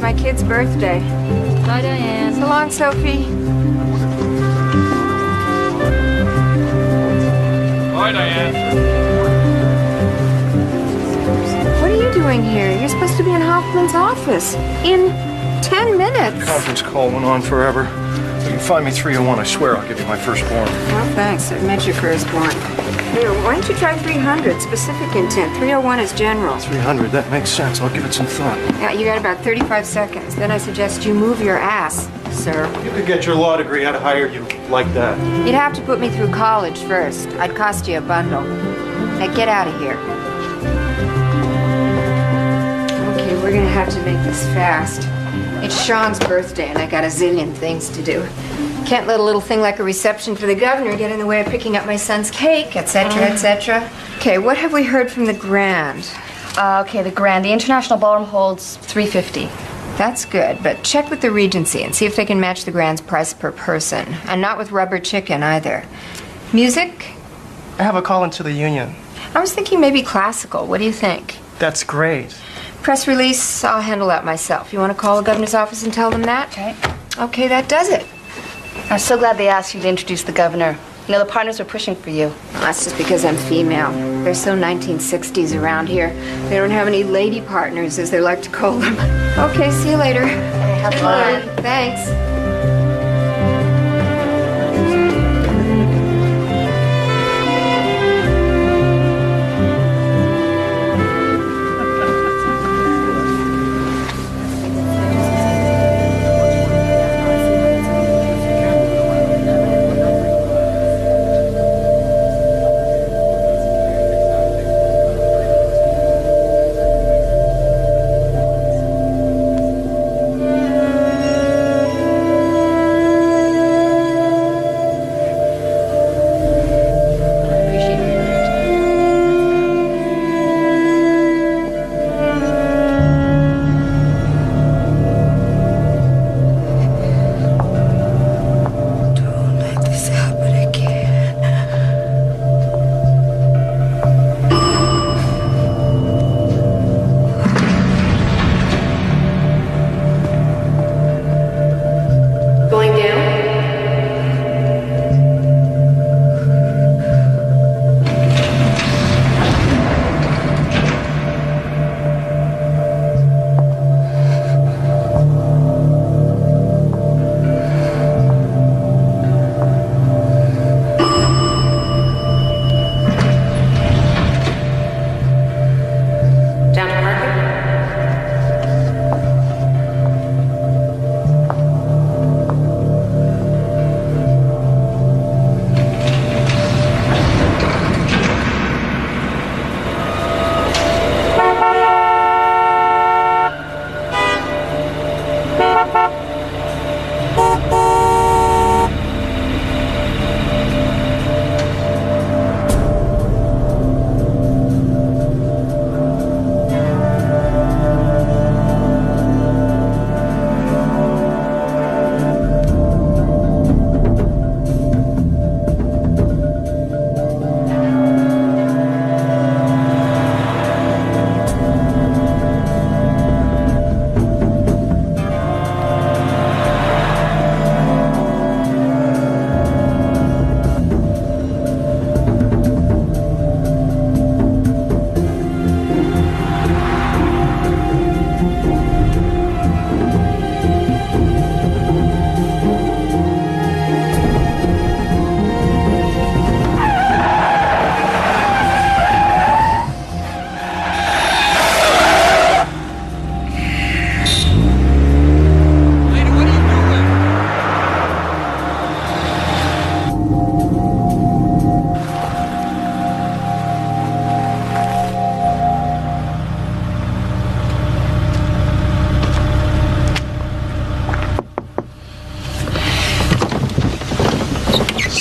my kid's birthday. Bye, Diane. So long, Sophie. Bye, Diane. What are you doing here? You're supposed to be in Hoffman's office in 10 minutes. Conference call went on forever. You can find me 301. I swear I'll give you my firstborn. Well, thanks. I've met your firstborn. Here, why don't you try 300? Specific intent. 301 is general. 300, that makes sense. I'll give it some thought. Yeah, you got about 35 seconds. Then I suggest you move your ass, sir. You could get your law degree. I'd hire you like that. You'd have to put me through college first. I'd cost you a bundle. Now get out of here. Okay, we're gonna have to make this fast. It's Sean's birthday and I got a zillion things to do. Can't let a little thing like a reception for the governor get in the way of picking up my son's cake, etc., etc. Okay, what have we heard from the Grand? Okay, the Grand. The International Ballroom holds $350. That's good, but check with the Regency and see if they can match the Grand's price per person. And not with rubber chicken either. Music? I have a call into the union. I was thinking maybe classical. What do you think? That's great. Press release, I'll handle that myself. You want to call the governor's office and tell them that? Okay. Okay, that does it. I'm so glad they asked you to introduce the governor. You know, the partners are pushing for you. Well, that's just because I'm female. They're so 1960s around here. They don't have any lady partners, as they like to call them. Okay, see you later. Okay, have fun. Thanks.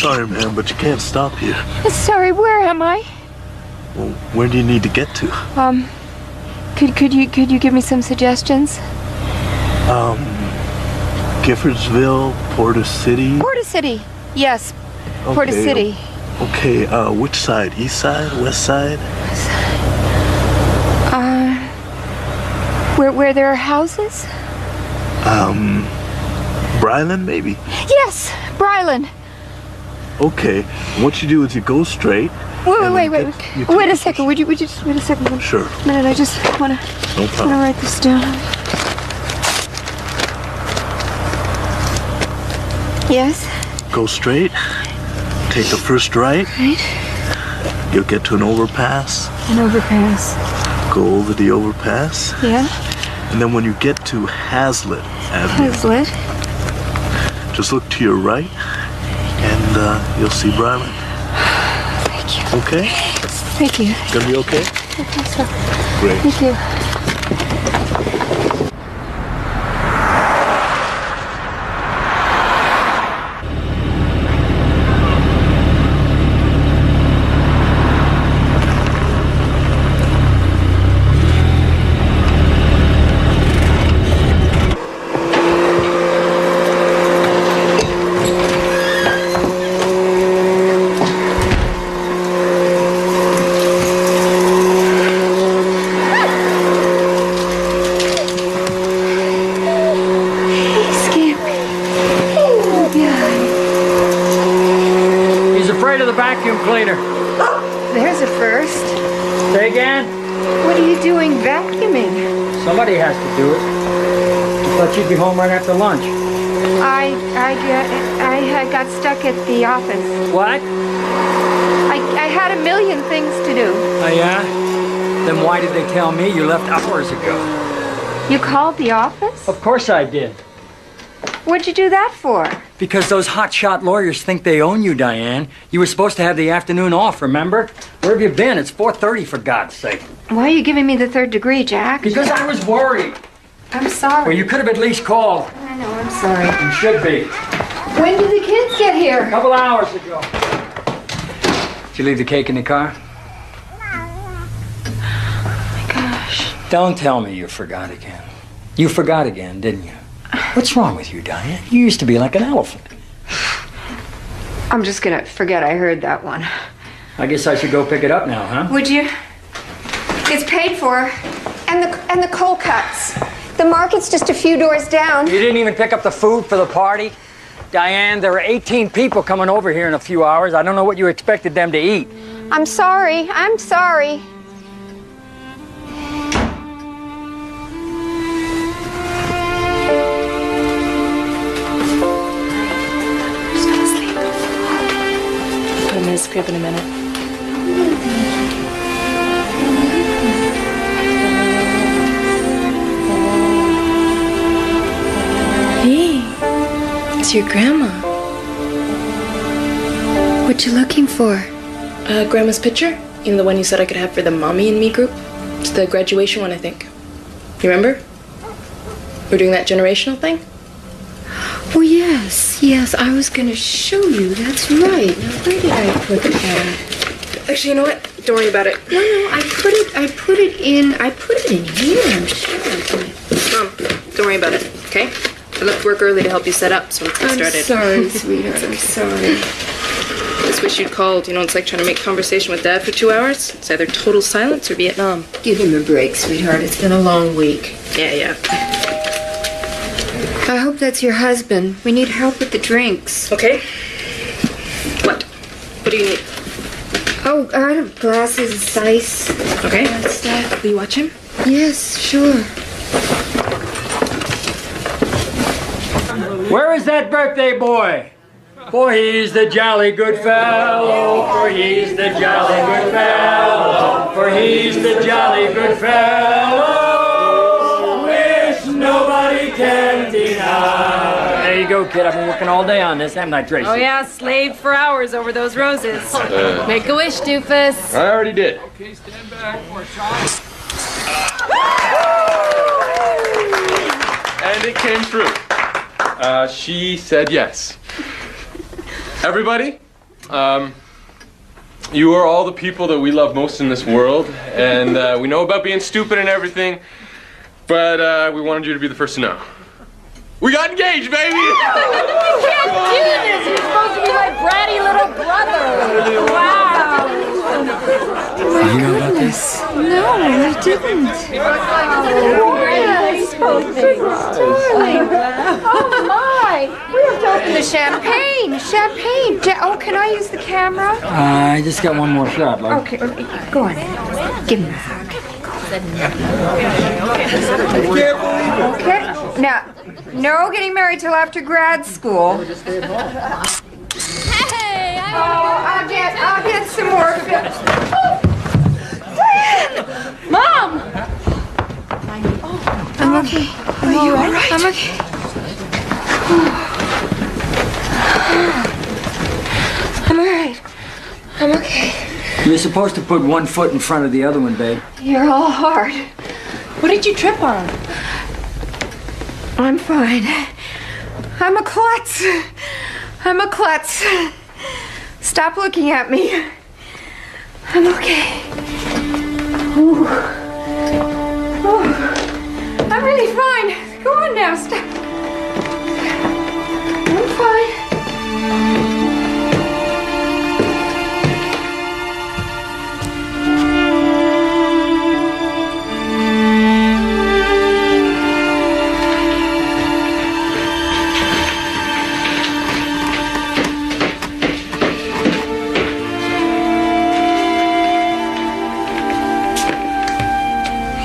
Sorry, man, but you can't stop here. Sorry, where am I? Well, where do you need to get to? Could you give me some suggestions? Giffordsville, Porter City. Porter City. Yes, Porter City. Okay, which side? East side? West side? Where there are houses? Brylan, maybe? Yes, Brylan. Okay. What you do is you go straight. Wait You a take- second. Would you just wait a second? Sure. A minute, I just wanna No problem. write this down. Yes? Go straight. Take the first right. Right? You'll get to an overpass. An overpass. Go over the overpass. Yeah? And then when you get to Hazlitt Avenue, Hazlitt. just look to your right and you'll see Brylan. Thank you. Okay? Thank you. Gonna be okay? I think so. Great. Thank you. He's afraid of the vacuum cleaner. There's a first. Say again? What are you doing vacuuming? Somebody has to do it. I thought you'd be home right after lunch. I got stuck at the office. What? I had a million things to do. Oh, yeah? Then why did they tell me you left hours ago? You called the office? Of course I did. What'd you do that for? Because those hotshot lawyers think they own you, Diane. You were supposed to have the afternoon off, remember? Where have you been? It's 4:30, for God's sake. Why are you giving me the third degree, Jack? Because I was worried. I'm sorry. Well, you could have at least called. I know, I'm sorry. You should be. When did the kids get A here? couple hours ago. Did you leave the cake in the car? Gosh. Don't tell me you forgot again. You forgot again, didn't you? What's wrong with you, Diane? You used to be like an elephant. I'm just gonna forget I heard that one. I guess I should go pick it up now, huh? Would you? It's paid for. And the cold cuts. The market's just a few doors down. You didn't even pick up the food for the party? Diane, there are 18 people coming over here in a few hours. I don't know what you expected them to eat. I'm sorry. I'm sorry. Put him in his crib in a minute. Hey, it's your grandma. What you looking for? Grandma's picture? You know, the one you said I could have for the Mommy and Me group? It's the graduation one, I think. You remember? We're doing that generational thing? Oh, yes, I was gonna show you. That's right. Now, where did I put that? Actually, you know what? Don't worry about it. No, I put it in here, I'm sure. Mom, don't worry about it, okay? I left work early to help you set up, so let's get I'm started. sorry, sweetheart, I'm sorry. Just wish you'd called. You know, it's like trying to make conversation with Dad for 2 hours. It's either total silence or Vietnam. Give him a break, sweetheart. It's been a long week. Yeah. I hope that's your husband. We need help with the drinks. Okay. What? What do you need? Oh, I have glasses, ice. Okay. Will you watch him? Yes, sure. Where is that birthday boy? For he's the jolly good fellow, for he's the jolly good fellow, for he's the jolly good fellow, which nobody can deny. There you go, kid. I've been working all day on this, haven't I, Tracy? Oh yeah, slaved for hours over those roses. Make a wish, doofus. I already did. Okay, stand back for a shot. And it came true. She said yes. Everybody, you are all the people that we love most in this world, and we know about being stupid and everything, but we wanted you to be the first to know. We got engaged, baby! You can't do this! You're supposed to be my bratty little brother! Wow! You know about this? No, I didn't. Congratulations! Darling. Oh, my. We have to open the champagne. Champagne. Oh, can I use the camera? I just got one more shot, love. Okay, go on. Give me a hug. Okay. Now, no getting married till after grad school. Hey, I'll get some more. Mom! I'm okay. Are you all right? I'm okay. I'm all right. I'm okay. You're supposed to put one foot in front of the other one, babe. You're all hard. What did you trip on? I'm fine. I'm a klutz. I'm a klutz. Stop looking at me. I'm okay. Ooh. Ooh. I'm really fine. Go on now, stop. I'm fine.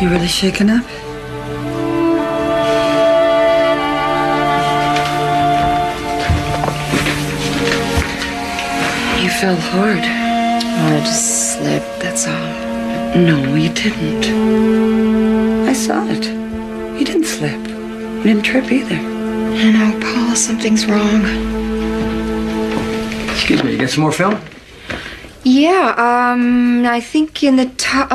You really shaken up? You fell hard. Oh, I just slipped, that's all. No, you didn't. I saw it. You didn't slip. You didn't trip either. I know, Paula, something's wrong. Excuse me, you got some more film? Yeah, I think in the top,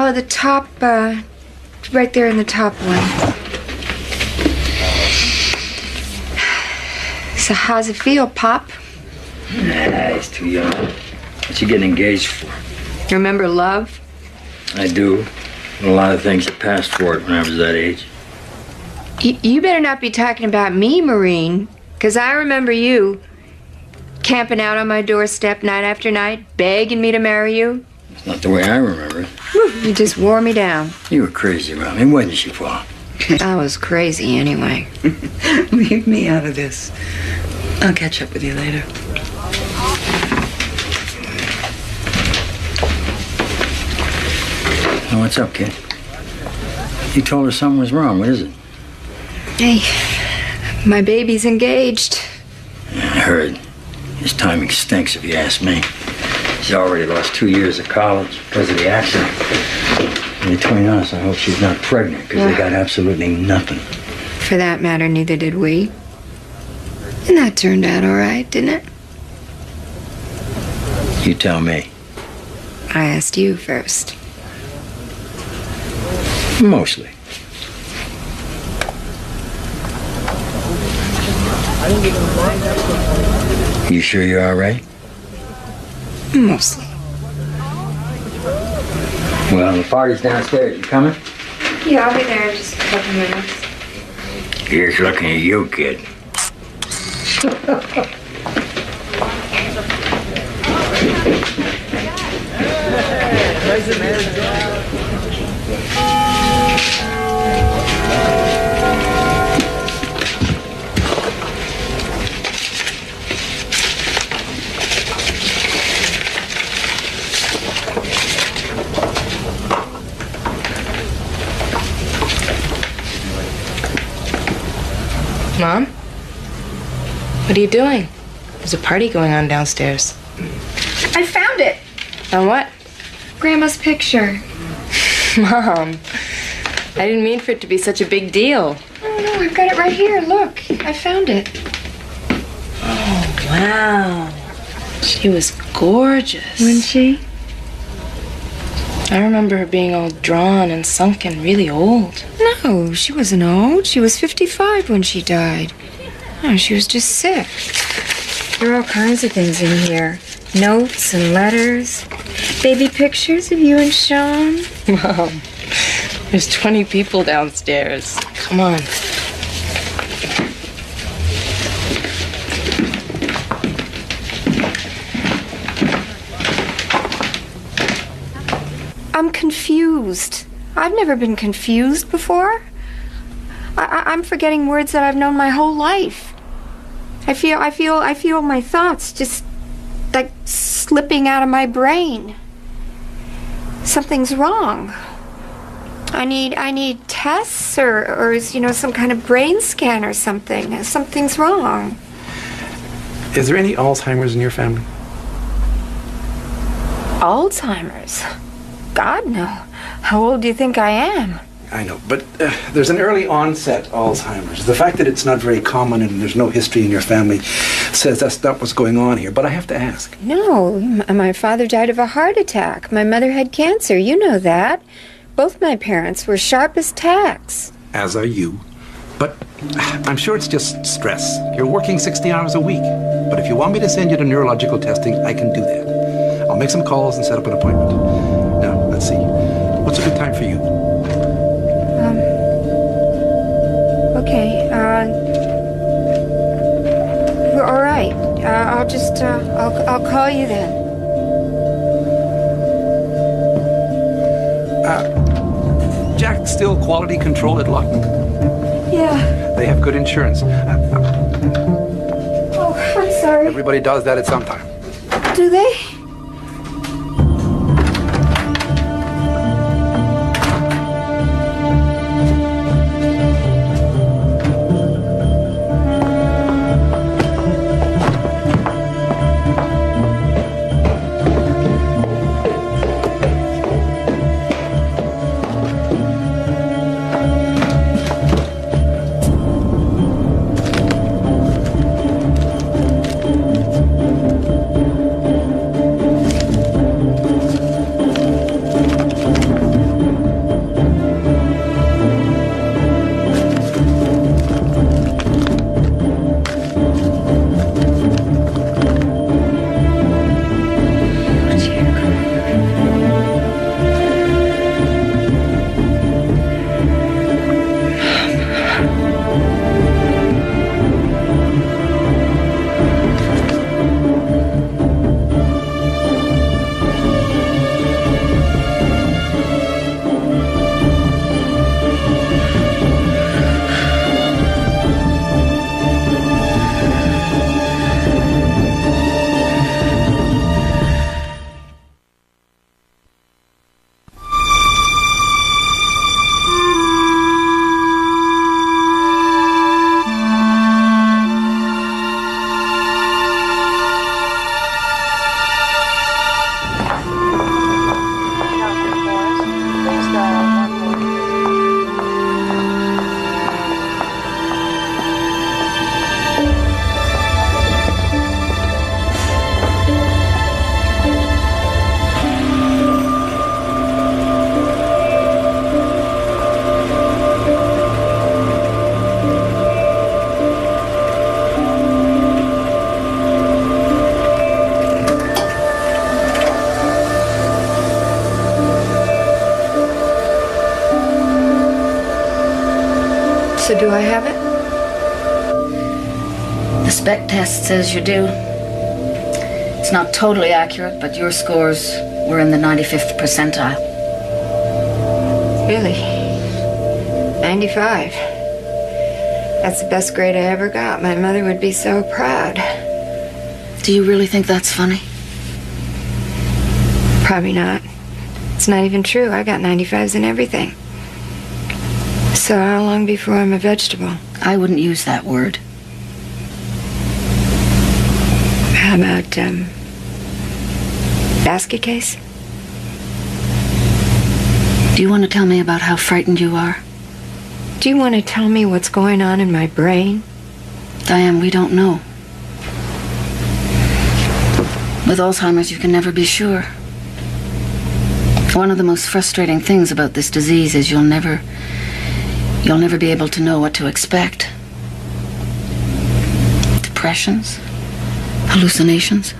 right there in the top one. So how's it feel, Pop? Nah, he's too young. What you getting engaged for? Remember love? I do. A lot of things that passed for it when I was that age. You better not be talking about me, Maureen, because I remember you camping out on my doorstep night after night, begging me to marry you. It's not the way I remember it. You just wore me down. You were crazy around me, wasn't you, Paul? I was crazy anyway. Leave me out of this. I'll catch up with you later. Now, what's up, kid? You told her something was wrong. What is it? Hey, my baby's engaged. I heard. His timing stinks, if you ask me. She's already lost 2 years of college because of the accident. And between us, I hope she's not pregnant because they got absolutely nothing. For that matter, neither did we. And that turned out all right, didn't it? You tell me. I asked you first. Mostly. You sure you're all right? Mostly. Well, the party's downstairs. You coming? Yeah, I'll be there in just a couple minutes. Here's looking at you, kid. Mom? What are you doing? There's a party going on downstairs. I found it. On what? Grandma's picture. Mom, I didn't mean for it to be such a big deal. Oh, no, I've got it right here. Look, I found it. Oh, wow. She was gorgeous. Wasn't she? I remember her being all drawn and sunken, really old. No, she wasn't old. She was 55 when she died. Oh, she was just sick. There are all kinds of things in here. Notes and letters. Baby pictures of you and Sean. Mom, there's 20 people downstairs. Come on. I'm confused. I've never been confused before. I'm forgetting words that I've known my whole life. I feel my thoughts just like slipping out of my brain. Something's wrong. I need tests or some kind of brain scan or something. Something's wrong. Is there any Alzheimer's in your family? Alzheimer's? God, no. How old do you think I am? I know, but there's an early onset Alzheimer's. The fact that it's not very common and there's no history in your family says that's not what's going on here. But I have to ask. No, my father died of a heart attack. My mother had cancer. You know that. Both my parents were sharp as tacks. As are you. But I'm sure it's just stress. You're working 60 hours a week. But if you want me to send you to neurological testing, I can do that. I'll make some calls and set up an appointment. Now, let's see. What's a good time for you? Okay, all right. I'll just, I'll call you then. Jack still quality control at Lockman? Yeah. They have good insurance. Oh, I'm sorry. Everybody does that at some time. Do they? So do I have it? The spec test says you do. It's not totally accurate, but your scores were in the 95th percentile. Really? 95. That's the best grade I ever got. My mother would be so proud. Do you really think that's funny? Probably not. It's not even true. I got 95s in everything. So how long before I'm a vegetable? I wouldn't use that word. How about, basket case? Do you want to tell me about how frightened you are? Do you want to tell me what's going on in my brain? Diane, we don't know. With Alzheimer's, you can never be sure. One of the most frustrating things about this disease is you'll never be able to know what to expect. Depressions, hallucinations,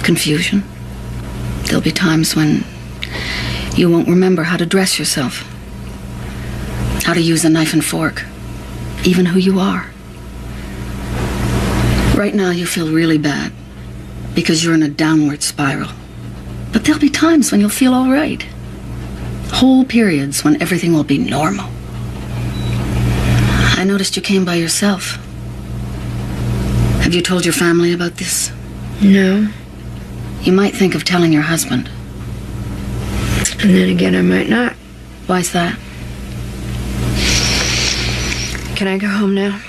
confusion. There'll be times when you won't remember how to dress yourself, how to use a knife and fork, even who you are. Right now you feel really bad because you're in a downward spiral. But there'll be times when you'll feel all right. Whole periods when everything will be normal. I noticed you came by yourself. Have you told your family about this? No. You might think of telling your husband. And then again, I might not. Why's that? Can I go home now?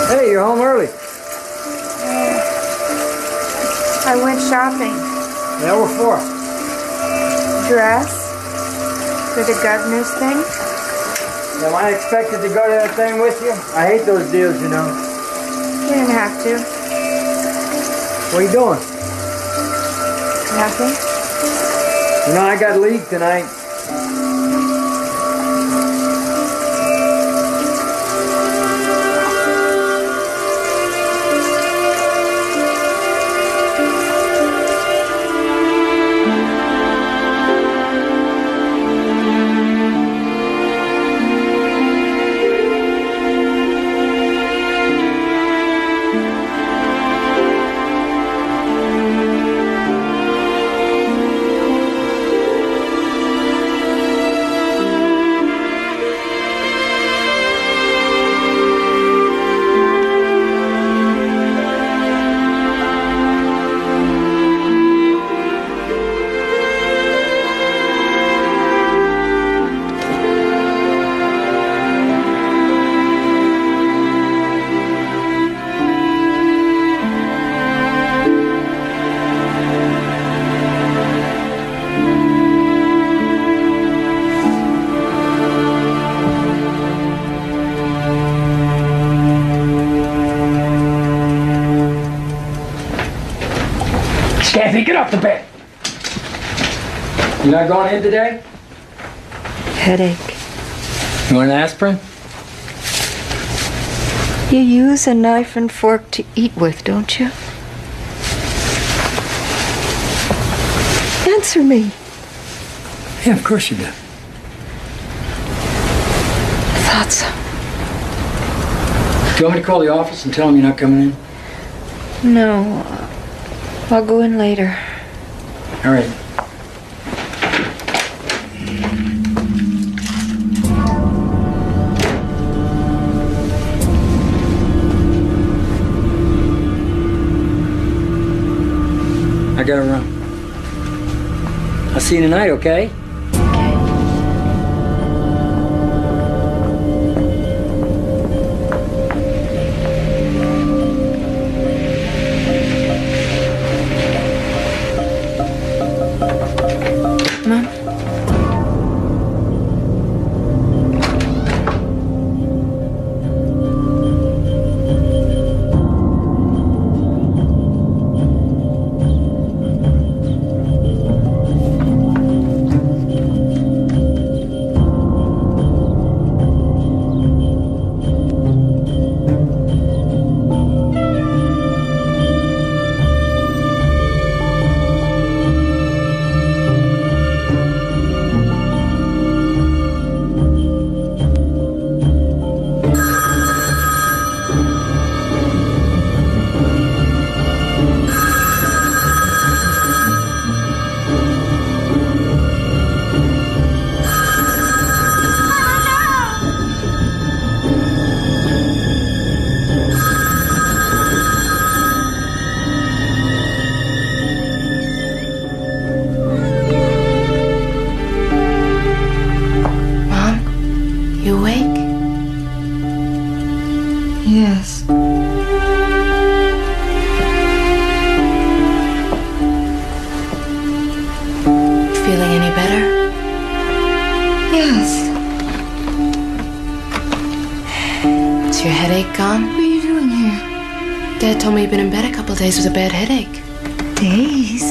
Hey, you're home early. I went shopping. Yeah, what for? Dress? For the governor's thing? Am I expected to go to that thing with you? I hate those deals, you know. You didn't have to. What are you doing? Nothing. You know, I got league tonight. Kathy, get off the bed. You not going in today? Headache. You want an aspirin? You use a knife and fork to eat with, don't you? Answer me. Yeah, of course you do. I thought so. Do you want me to call the office and tell them you're not coming in? No. I'll go in later. All right. I gotta run. I'll see you tonight, okay? Yes. Feeling any better? Yes. Is your headache gone? What are you doing here? Dad told me you've been in bed a couple days with a bad headache. Days?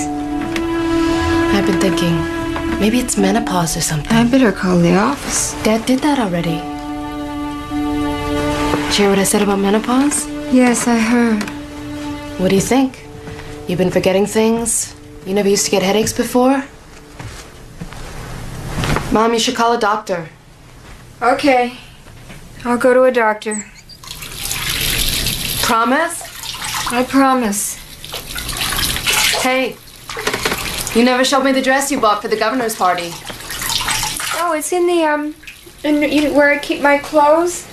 I've been thinking, maybe it's menopause or something. I better call the office. Dad did that already. Did you hear what I said about menopause? Yes, I heard. What do you think? You've been forgetting things? You never used to get headaches before? Mom, you should call a doctor. Okay. I'll go to a doctor. Promise? I promise. Hey, You never showed me the dress you bought for the governor's party. Oh, it's in the, where I keep my clothes.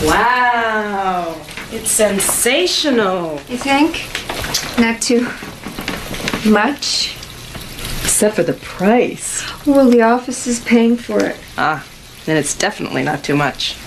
Wow. It's sensational. You think? Not too much? Except for the price. Well, the office is paying for it. Ah, then it's definitely not too much.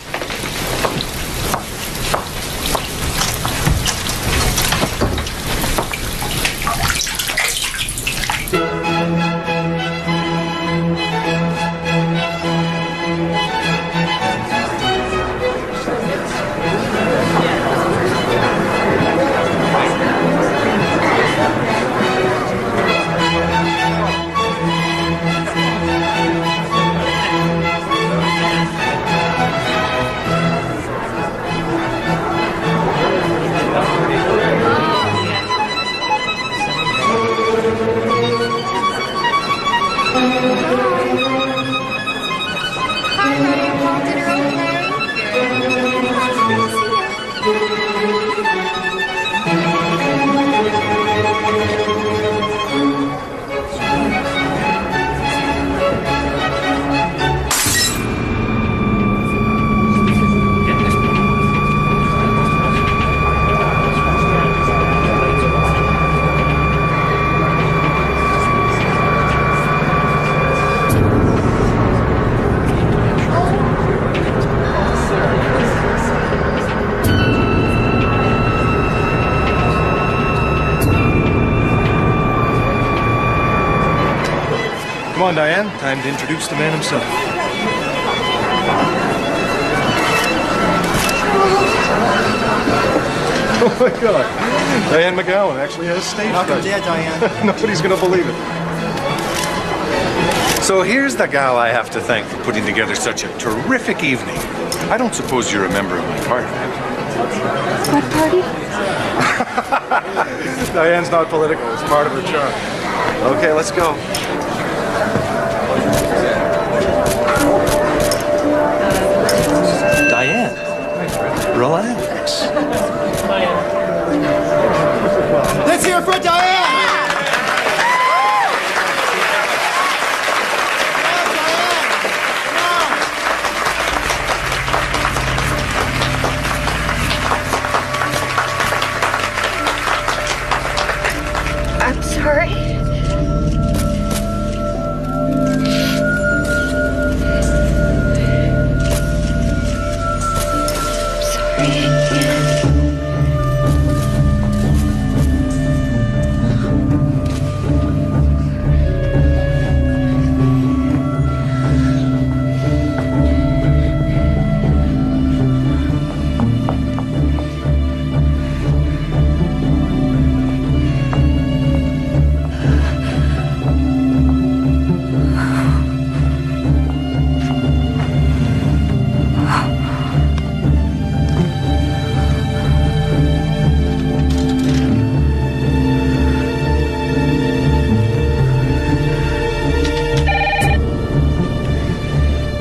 Come on, Diane. Time to introduce the man himself. Oh my God. Diane McGowan actually has stage fright. Welcome there, Diane. Nobody's gonna believe it. So here's the gal I have to thank for putting together such a terrific evening. I don't suppose you're a member of my party. What party? Diane's not political. It's part of her charm. Okay, let's go. Diane, relax. Let's hear it for Diane! I'm sorry.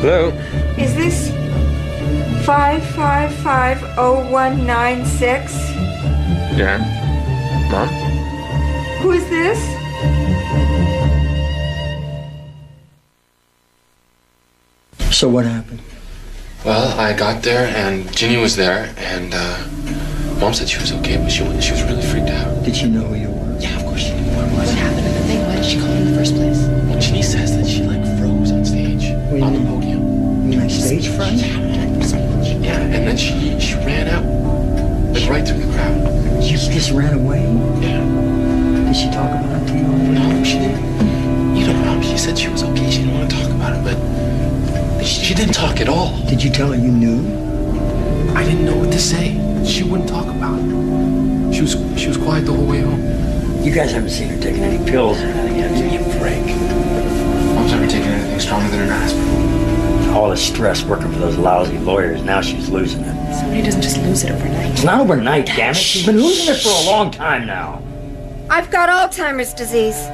Hello? Is this 5550196? Yeah? Mom? Who is this? So what happened? Well, I got there and Ginny was there and Mom said she was okay, but she was really freaked out. Did she know who you were? Yeah, of course she knew what happened in the thing. Why did she call in the first place? Well, Ginny says that she froze on stage. On the podium. You mean stage fright? Yeah, and then she ran out. Right through the crowd. You just ran away? Yeah. Did she talk about it to you? No, she didn't. You know, Mom, she said she was okay. She didn't want to talk about it, but she didn't talk at all. Did you tell her you knew? I didn't know what to say. She wouldn't talk about it. She was quiet the whole way home. You guys haven't seen her taking any pills or anything yet. Give me a break. Mom's never taken anything stronger than an aspirin. All the stress working for those lousy lawyers, now she's losing it. Somebody doesn't just lose it overnight. It's not overnight, damn it. She's been losing it for a long time now. I've got Alzheimer's disease.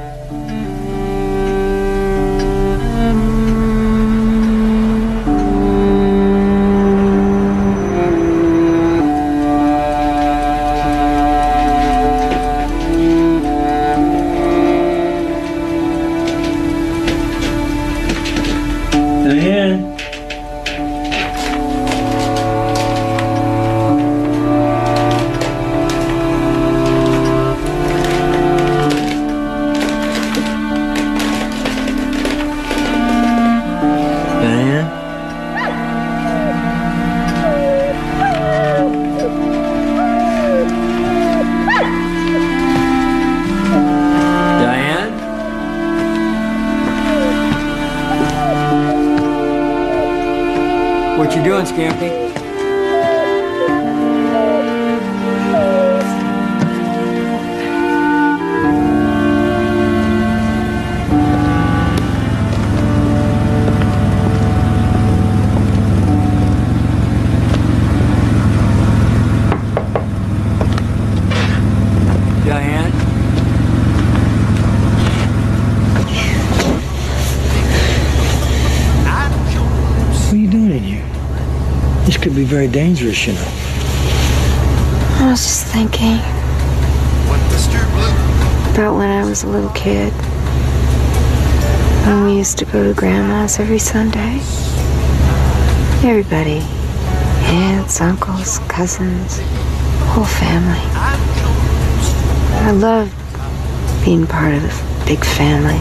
What you doing, Scampy? Diane? What are you doing in here? This could be very dangerous, you know. I was just thinking about when I was a little kid. When we used to go to Grandma's every Sunday. Everybody. Aunts, uncles, cousins, whole family. I loved being part of the big family.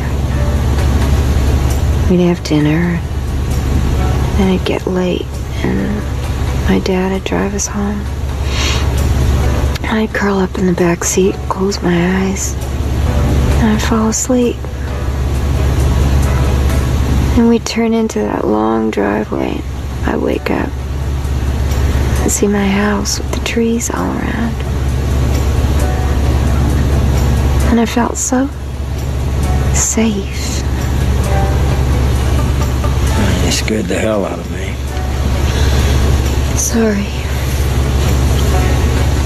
We'd have dinner, then it'd get late, and my dad would drive us home. I'd curl up in the back seat, close my eyes, and I'd fall asleep. And we'd turn into that long driveway. I'd wake up and see my house with the trees all around. And I felt so safe. You scared the hell out of me. Sorry.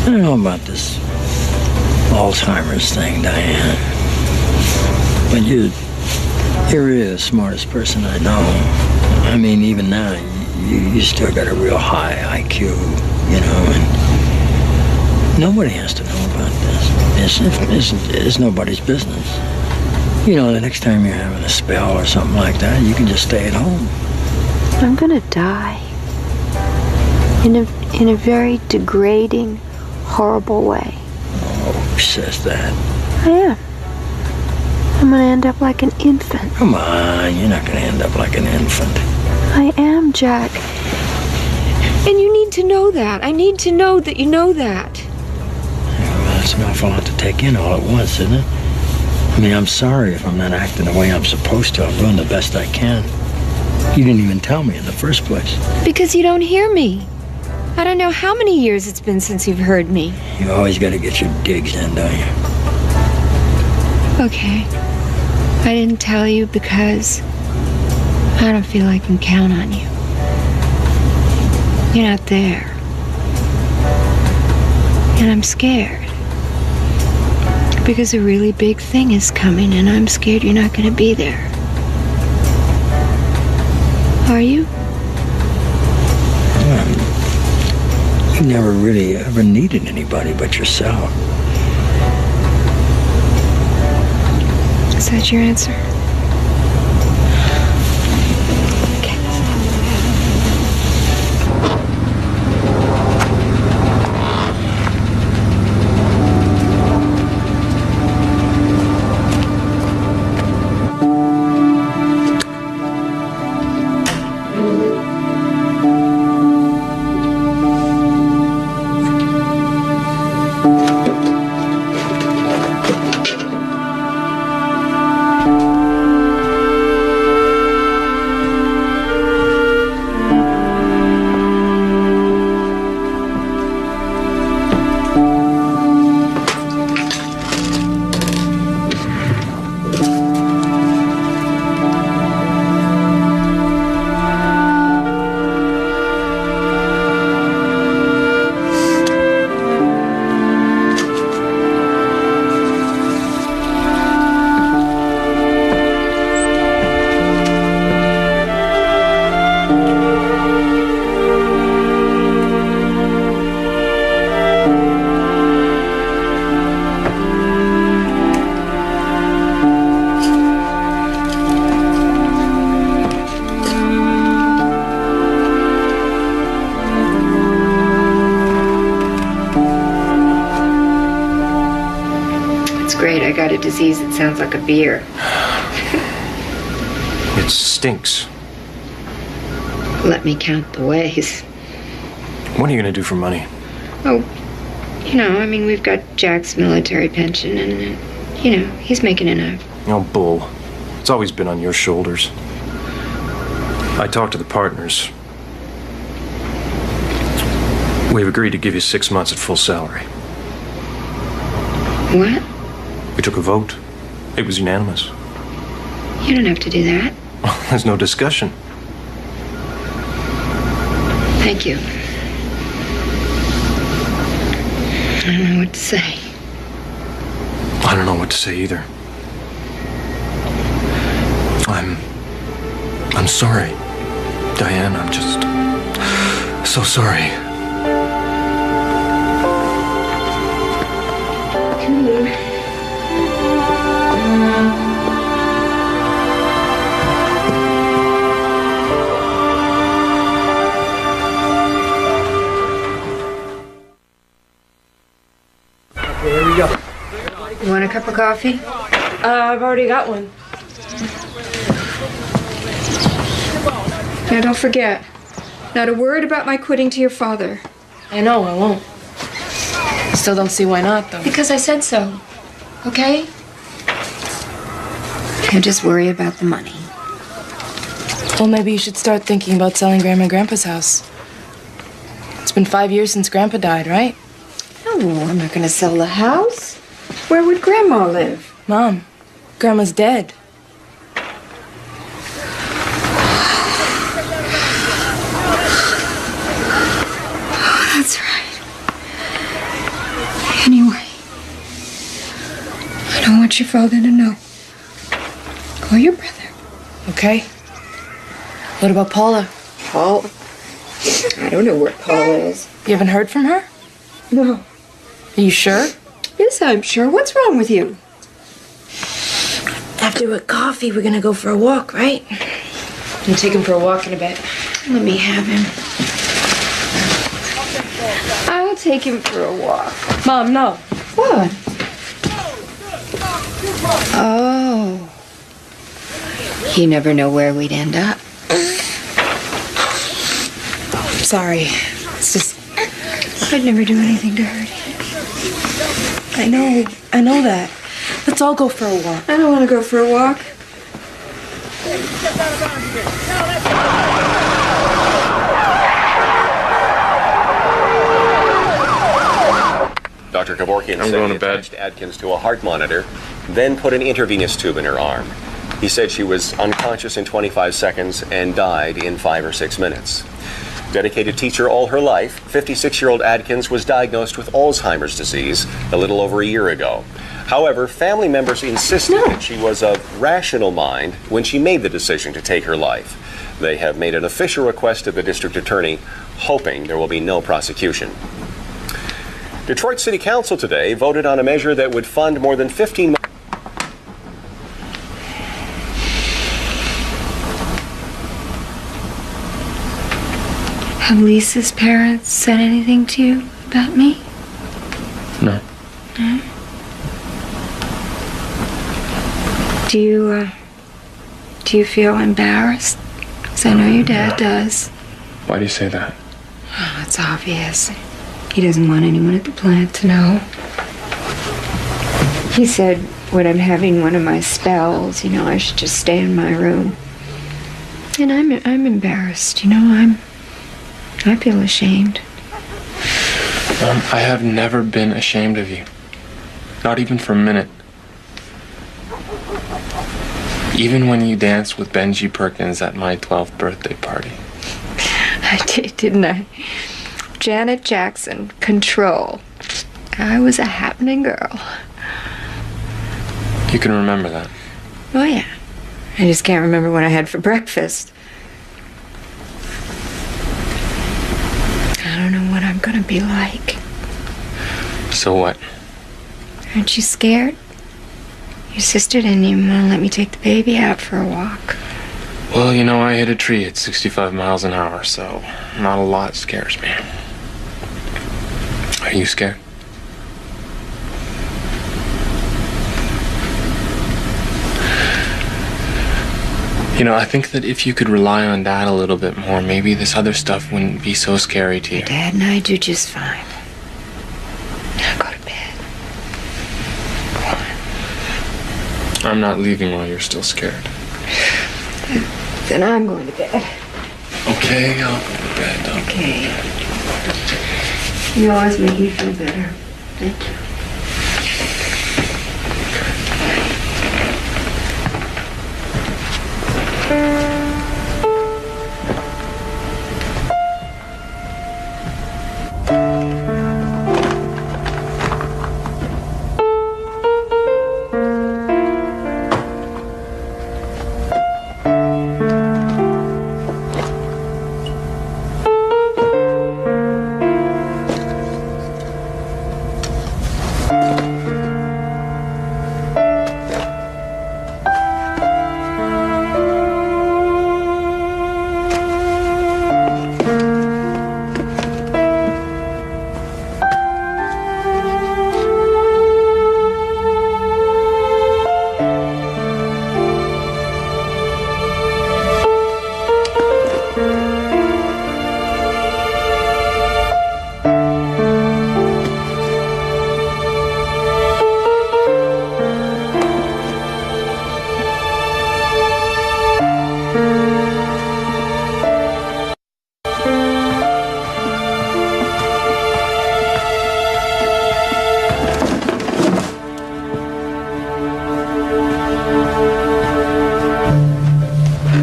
I don't know about this Alzheimer's thing, Diane. But you're really the smartest person I know. I mean, even now, you still got a real high IQ, you know, and nobody has to know about this. It's nobody's business. You know, the next time you're having a spell or something like that, you can just stay at home. I'm gonna die. In a very degrading, horrible way. Oh, who says that? I am. I'm gonna end up like an infant. Come on, you're not gonna end up like an infant. I am, Jack. And you need to know that. I need to know that you know that. Well, that's an awful lot to take in all at once, isn't it? I mean, I'm sorry if I'm not acting the way I'm supposed to. I'm doing the best I can. You didn't even tell me in the first place. Because you don't hear me. I don't know how many years it's been since you've heard me. You always gotta get your digs in, don't you? Okay. I didn't tell you because I don't feel I can count on you. You're not there. And I'm scared. Because a really big thing is coming and I'm scared you're not going to be there. Are you? You never really ever needed anybody but yourself. Is that your answer? Great, I got a disease that sounds like a beer. It stinks. Let me count the ways. What are you gonna do for money? Oh, you know, I mean, we've got Jack's military pension and, you know, he's making enough. Oh, bull. It's always been on your shoulders. I talked to the partners. We've agreed to give you 6 months at full salary. What? We took a vote. It was unanimous. You don't have to do that. There's no discussion. Thank you. I don't know what to say. I don't know what to say either. I'm sorry, Diane. I'm just so sorry. Here we go. You want a cup of coffee? I've already got one. Now, don't forget. Not a word about my quitting to your father. I know, I won't. I still don't see why not, though. Because I said so. Okay? Now just worry about the money. Well, maybe you should start thinking about selling Grandma and Grandpa's house. It's been 5 years since Grandpa died, right? No, I'm not going to sell the house. Where would Grandma live? Mom, Grandma's dead. That's right. Anyway, I don't want your father to know. Or your brother. Okay. What about Paula? Paula? I don't know where Paula is. You haven't heard from her? No. Are you sure? Yes, I'm sure. What's wrong with you? After a coffee, we're gonna go for a walk, right? I'm take him for a walk in a bit. Let me have him. I'll take him for a walk. Mom, no. What? Oh. You never know where we'd end up. Sorry. It's just... I'd never do anything to hurt you. I know that. Let's all go for a walk. I don't want to go for a walk. Dr. Kevorkian said he attached Adkins to a heart monitor, then put an intravenous tube in her arm. He said she was unconscious in 25 seconds and died in 5 or 6 minutes. Dedicated teacher all her life, 56-year-old Adkins was diagnosed with Alzheimer's disease a little over a year ago. However, family members insisted that she was of rational mind when she made the decision to take her life. They have made an official request to the district attorney, hoping there will be no prosecution. Detroit City Council today voted on a measure that would fund more than 15 Have Lisa's parents said anything to you about me? No. No? Do you feel embarrassed? Because I know your dad does. Why do you say that? Oh, it's obvious. He doesn't want anyone at the plant to know. He said when I'm having one of my spells, I should just stay in my room. And I'm embarrassed, I feel ashamed. I have never been ashamed of you. Not even for a minute. Even when you danced with Benji Perkins at my 12th birthday party. I did, didn't I? Janet Jackson, Control. I was a happening girl. You can remember that. Oh, yeah. I just can't remember what I had for breakfast. I don't know what I'm gonna be like. So what? Aren't you scared? Your sister didn't even want to let me take the baby out for a walk. Well, I hit a tree at 65 miles an hour, so not a lot scares me. Are you scared? I think that if you could rely on Dad a little bit more, maybe this other stuff wouldn't be so scary to you. Dad and I do just fine. Now go to bed. I'm not leaving while you're still scared. Then I'm going to bed. Okay, I'll go to bed. Okay. You always make me feel better. Thank you.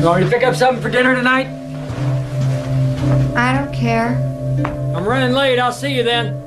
Want me to pick up something for dinner tonight? I don't care. I'm running late. I'll see you then.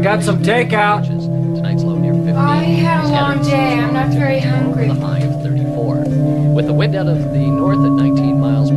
Got some takeout. Tonight's low near 50. I had a long day. I'm not very hungry. The high of 34. With the wind out of the north at 19 miles.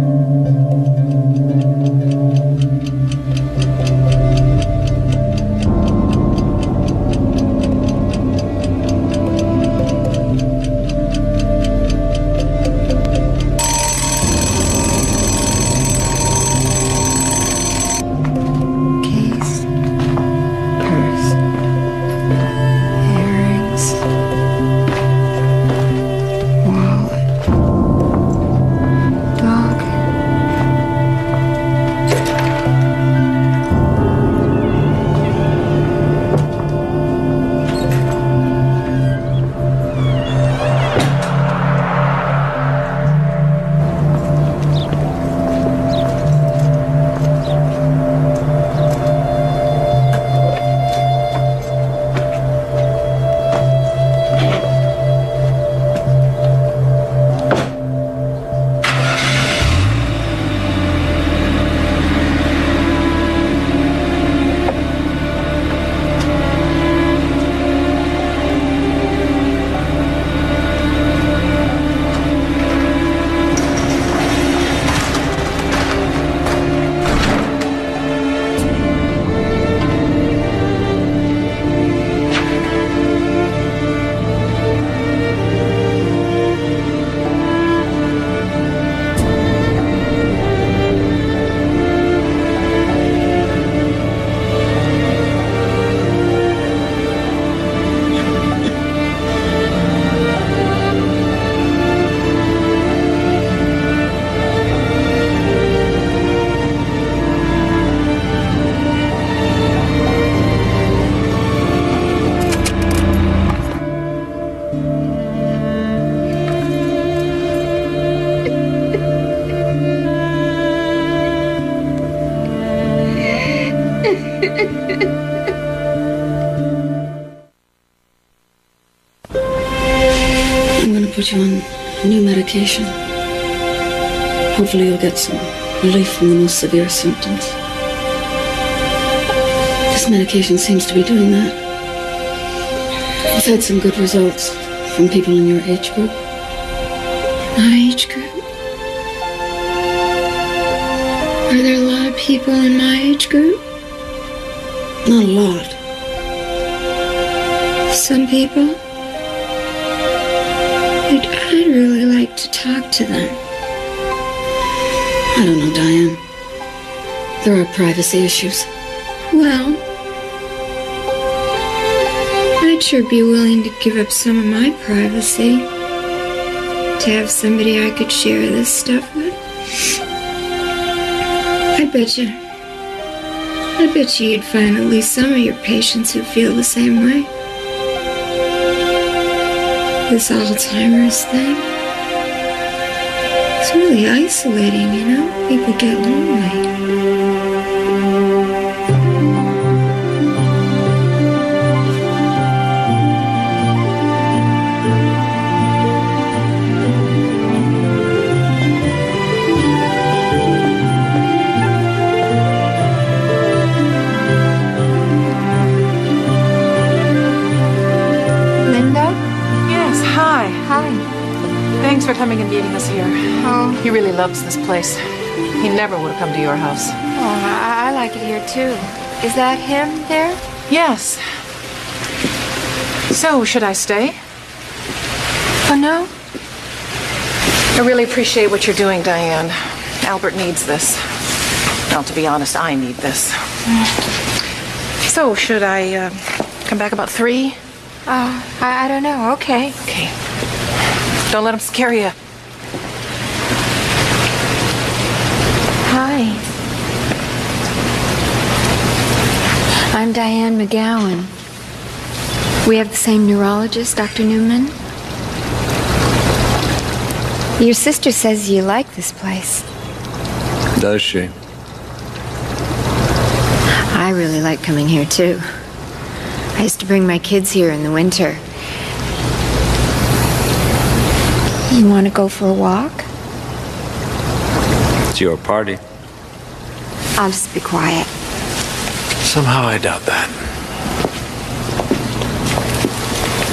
I'm going to put you on new medication. Hopefully you'll get some relief from the most severe symptoms. This medication seems to be doing that. I've had some good results from people in your age group. My age group? Are there a lot of people in my age group? Not a lot. Some people? I'd really like to talk to them. I don't know, Diane. There are privacy issues. Well, I'd sure be willing to give up some of my privacy to have somebody I could share this stuff with. I bet you you'd find at least some of your patients who feel the same way. This Alzheimer's thing. It's really isolating, you know? People get lonely. Thanks for coming and meeting us here. Oh. He really loves this place. He never would have come to your house. Oh, I like it here too. Is that him there? Yes. So, should I stay? Oh, no? I really appreciate what you're doing, Diane. Albert needs this. Well, to be honest, I need this. So, should I come back about 3? I don't know. Okay. Okay. Don't let him scare you. Hi. I'm Diane McGowan. We have the same neurologist, Dr. Newman. Your sister says you like this place. Does she? I really like coming here, too. I used to bring my kids here in the winter. You want to go for a walk? It's your party. I'll just be quiet. Somehow I doubt that.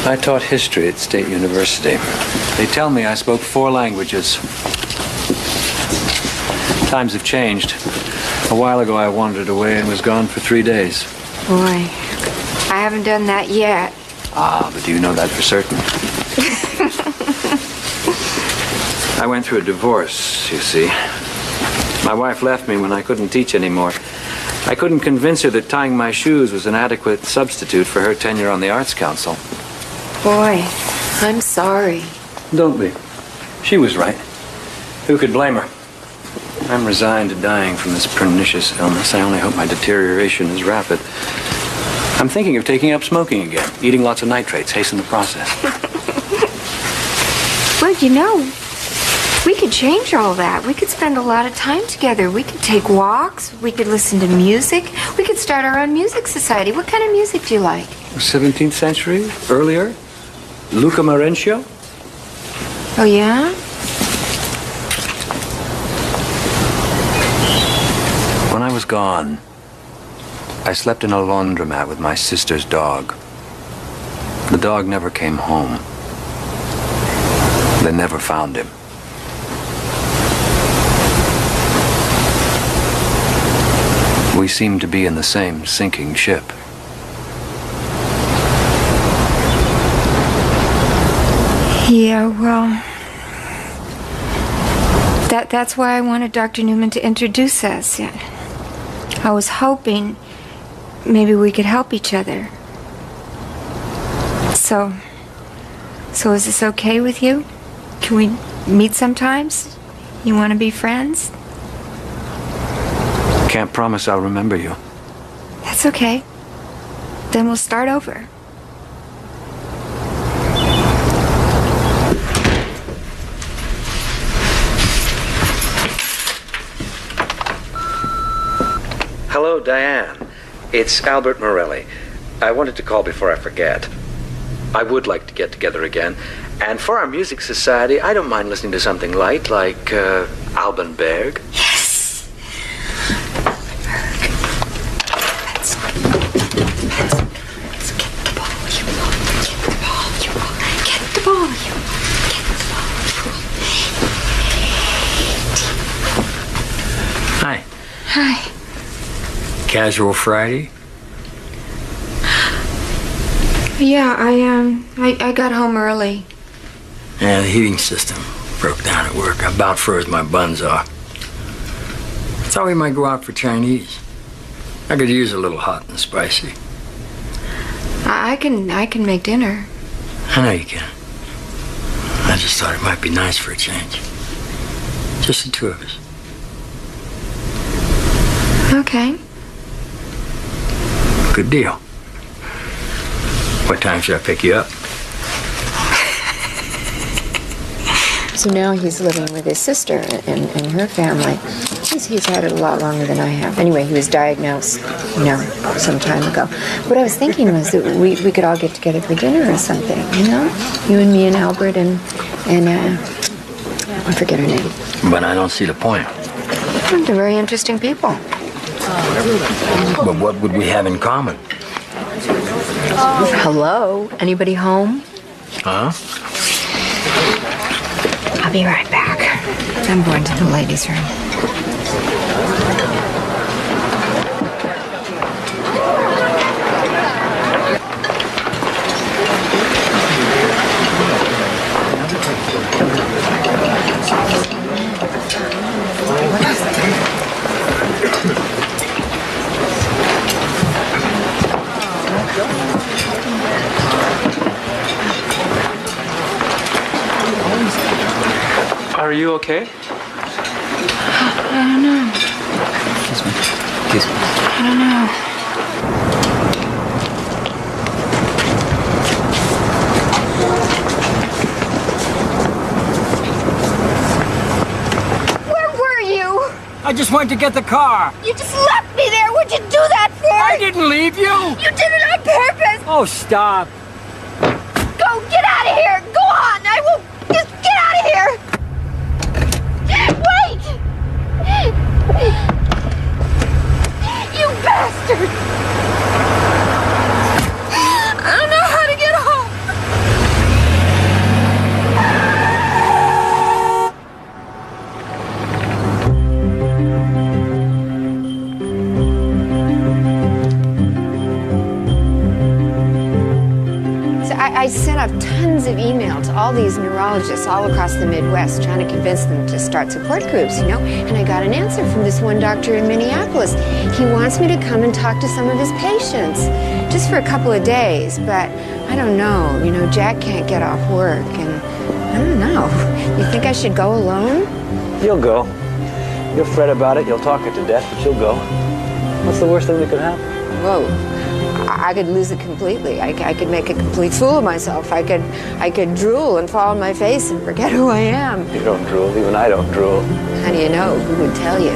I taught history at State University. They tell me I spoke 4 languages. Times have changed. A while ago I wandered away and was gone for 3 days. Boy, I haven't done that yet. Ah, but do you know that for certain? I went through a divorce, you see. My wife left me when I couldn't teach anymore. I couldn't convince her that tying my shoes was an adequate substitute for her tenure on the Arts Council. Boy, I'm sorry. Don't be. She was right. Who could blame her? I'm resigned to dying from this pernicious illness. I only hope my deterioration is rapid. I'm thinking of taking up smoking again. Eating lots of nitrates, hasten the process. Well, you know, we could change all that. We could spend a lot of time together. We could take walks. We could listen to music. We could start our own music society. What kind of music do you like? 17th century? Earlier? Luca Marencio? Oh, yeah? When I was gone, I slept in a laundromat with my sister's dog. The dog never came home. They never found him. We seem to be in the same sinking ship. Yeah, well, that's why I wanted Dr. Newman to introduce us. I was hoping maybe we could help each other. So is this okay with you? Can we meet sometimes? You want to be friends? Can't promise I'll remember you. That's okay. Then we'll start over. Hello, Diane. It's Albert Morelli. I wanted to call before I forget. I would like to get together again. And for our music society, I don't mind listening to something light, like Alban Berg. Yes! Let's get the ball, you will. Get the ball, you will. Get the ball, you will. Get the ball, you will. Hi. Hi. Casual Friday? Yeah, I got home early. Yeah, the heating system broke down at work. I about froze my buns off. Thought we might go out for Chinese. I could use a little hot and spicy. I can make dinner. I know you can. I just thought it might be nice for a change. Just the two of us. Okay. Good deal. What time should I pick you up? So now he's living with his sister and her family. He's had it a lot longer than I have. Anyway, he was diagnosed, some time ago. What I was thinking was that we could all get together for dinner or something, You and me and Albert and I forget her name. But I don't see the point. They're very interesting people. But what would we have in common? Hello? Anybody home? Huh? I'll be right back. I'm going to the ladies' room. Are you okay? I don't know. Kiss me. Kiss me. I don't know. Where were you? I just went to get the car. You just left me there. What'd you do that for? I didn't leave you. You did it on purpose. Oh, stop. Go, get out of here. Go on. I will. Just get out of here. Wait! You bastard! I don't know how to get home. So I sent out tons of email to all these neurologists all across the Midwest, trying to convince them to start support groups, And I got an answer from this one doctor in Minneapolis. He wants me to come and talk to some of his patients, just for a couple of days. But I don't know. Jack can't get off work, and I don't know. You think I should go alone? You'll go. You'll fret about it, you'll talk it to death, but you'll go. What's the worst thing that could happen? Whoa. I could lose it completely. I could make a complete fool of myself. I could drool and fall on my face and forget who I am. You don't drool, even I don't drool. How do you know? Who would tell you?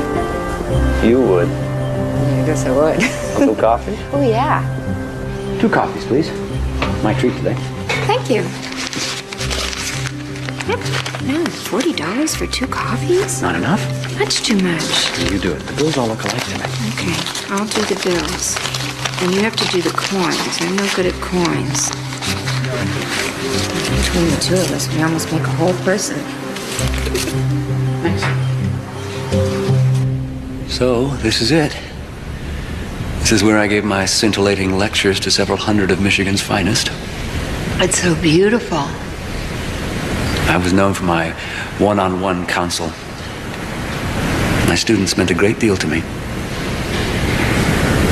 You would. I guess I would. Want some coffee? Oh, yeah. 2 coffees, please. My treat today. Thank you. No, $40 for 2 coffees? Not enough? That's too much. You do it. The bills all look alike to me. Okay, I'll do the bills. And you have to do the coins. I'm no good at coins. Between the two of us, we almost make a whole person. Thanks. So, this is it. This is where I gave my scintillating lectures to several hundred of Michigan's finest. It's so beautiful. I was known for my one-on-one counsel. My students meant a great deal to me.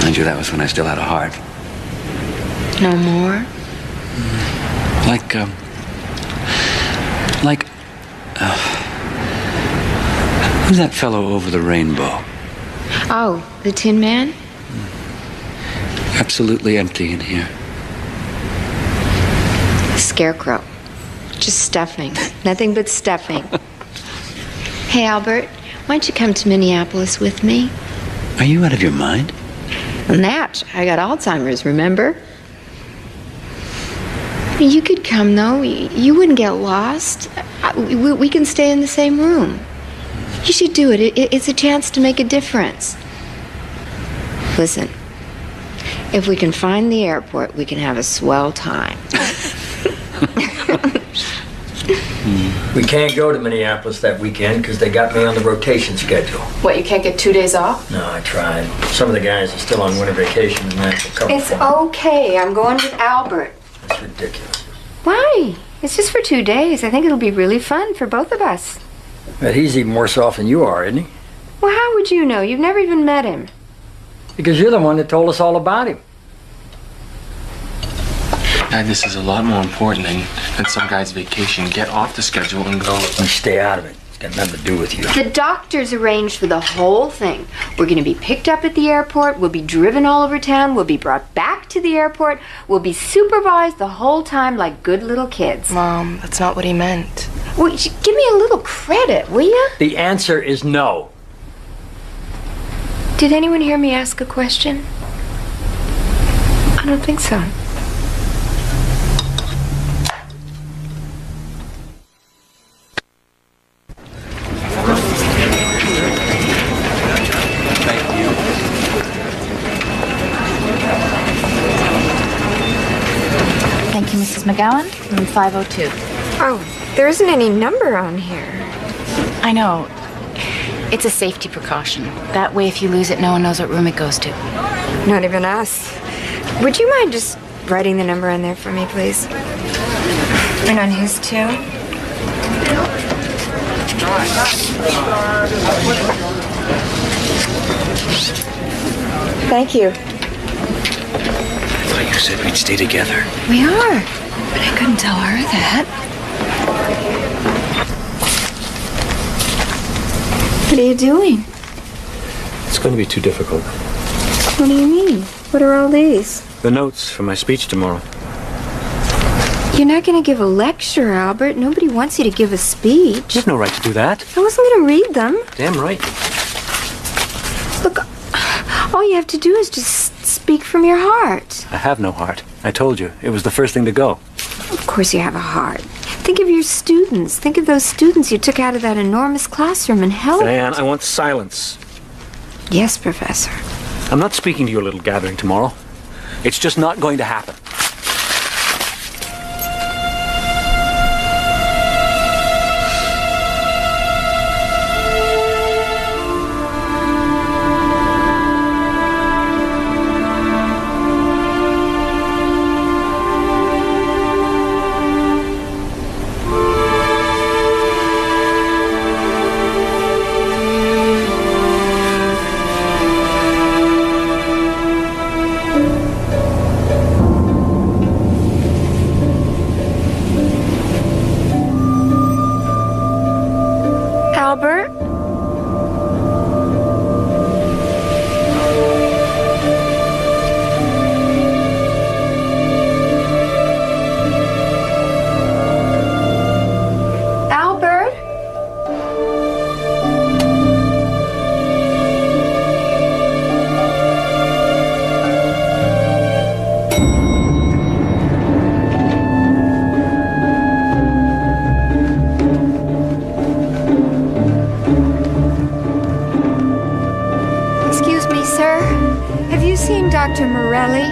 Mind you, that was when I still had a heart. No more? Who's that fellow over the rainbow? Oh, the Tin Man? Absolutely empty in here. Scarecrow. Just stuffing. Nothing but stuffing. Hey, Albert, why don't you come to Minneapolis with me? Are you out of your mind? Natch, I got Alzheimer's, remember? You could come, though. You wouldn't get lost. We can stay in the same room. You should do it. It's a chance to make a difference. Listen, if we can find the airport, we can have a swell time. We can't go to Minneapolis that weekend because they got me on the rotation schedule. What, you can't get 2 days off? No, I tried. Some of the guys are still on winter vacation and that's a couple. It's okay. I'm going with Albert. That's ridiculous. Why? It's just for 2 days. I think it'll be really fun for both of us. But he's even worse off than you are, isn't he? Well, how would you know? You've never even met him. Because you're the one that told us all about him. Dad, this is a lot more important than some guy's vacation. Get off the schedule and go. And stay out of it. It's got nothing to do with you. The doctors arranged for the whole thing. We're going to be picked up at the airport. We'll be driven all over town. We'll be brought back to the airport. We'll be supervised the whole time like good little kids. Mom, that's not what he meant. Well, give me a little credit, will you? The answer is no. Did anyone hear me ask a question? I don't think so. Thank you, Mrs. McGowan. Room 502. Oh, there isn't any number on here. I know. It's a safety precaution. That way, if you lose it, no one knows what room it goes to. Not even us. Would you mind just writing the number on there for me, please? And on his, too? Thank you. I thought you said we'd stay together. We are, but I couldn't tell her that. What are you doing? It's going to be too difficult. What do you mean? What are all these? The notes for my speech tomorrow. You're not going to give a lecture, Albert. Nobody wants you to give a speech. You have no right to do that. I wasn't going to read them. Damn right. Look, all you have to do is just speak from your heart. I have no heart. I told you. It was the first thing to go. Of course you have a heart. Think of your students. Think of those students you took out of that enormous classroom and helped. Diane, I want silence. Yes, Professor. I'm not speaking to your little gathering tomorrow. It's just not going to happen. Albert? Albert? Excuse me, sir. Have you seen Dr. Morelli?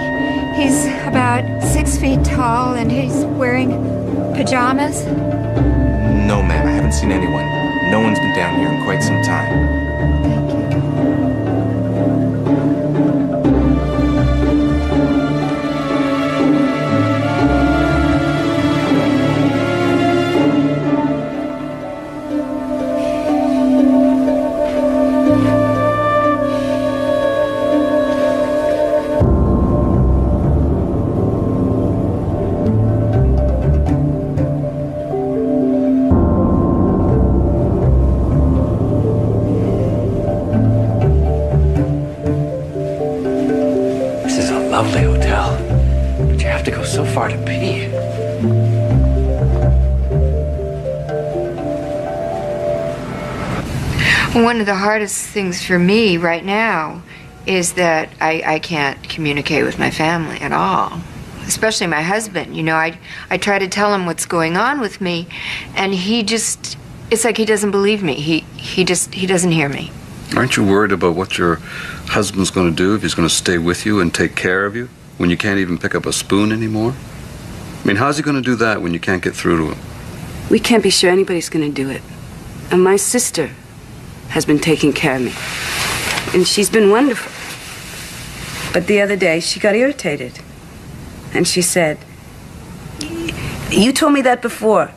He's about 6 feet tall and he's wearing pajamas. No, ma'am, I haven't seen anyone. No one's been down here in quite some time. This is a lovely hotel. But you have to go so far to pee. One of the hardest things for me right now is that I can't communicate with my family at all. Especially my husband. You know, I try to tell him what's going on with me, and he just, it's like he doesn't believe me. He doesn't hear me. Aren't you worried about what your husband's going to do if he's going to stay with you and take care of you when you can't even pick up a spoon anymore? I mean, how's he going to do that when you can't get through to him? We can't be sure anybody's going to do it. And my sister has been taking care of me. And she's been wonderful. But the other day, she got irritated. And she said, "You told me that before."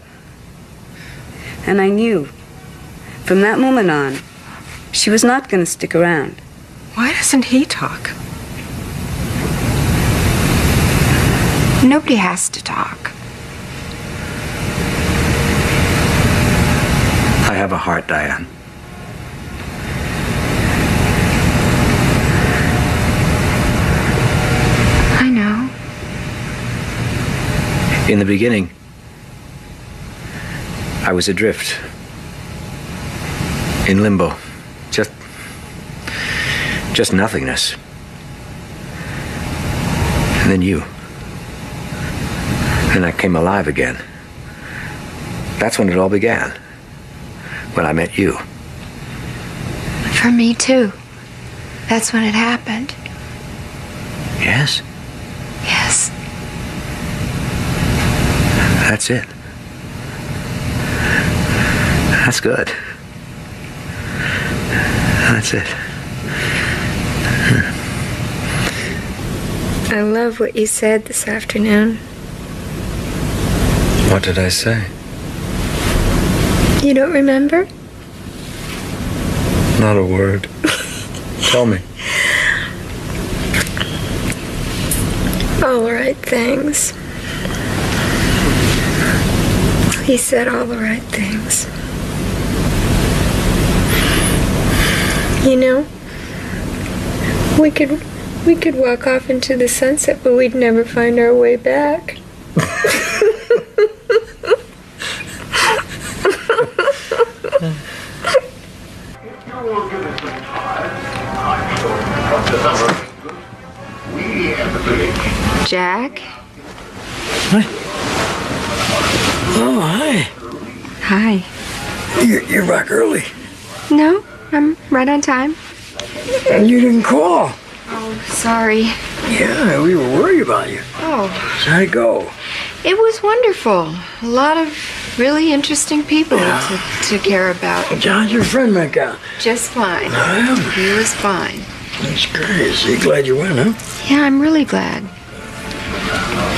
And I knew, from that moment on, she was not going to stick around. Why doesn't he talk? Nobody has to talk. I have a heart, Diane. I know. In the beginning, I was adrift. In limbo. Just nothingness. And then you. And I came alive again. That's when it all began. When I met you. For me, too. That's when it happened. Yes? Yes. That's it. That's good. That's it. I love what you said this afternoon. What did I say? You don't remember? Not a word. Tell me. All the right things. He said all the right things. You know, we could walk off into the sunset, but we'd never find our way back. Jack? Oh, hi. Hi. You're back early. No, I'm right on time. And you didn't call. Oh, sorry. Yeah, we were worried about you. Oh. How'd it go? It was wonderful. A lot of really interesting people to care about. How'd your friend make out? Just fine. He was fine. That's great. So you're glad you went, huh? Yeah, I'm really glad.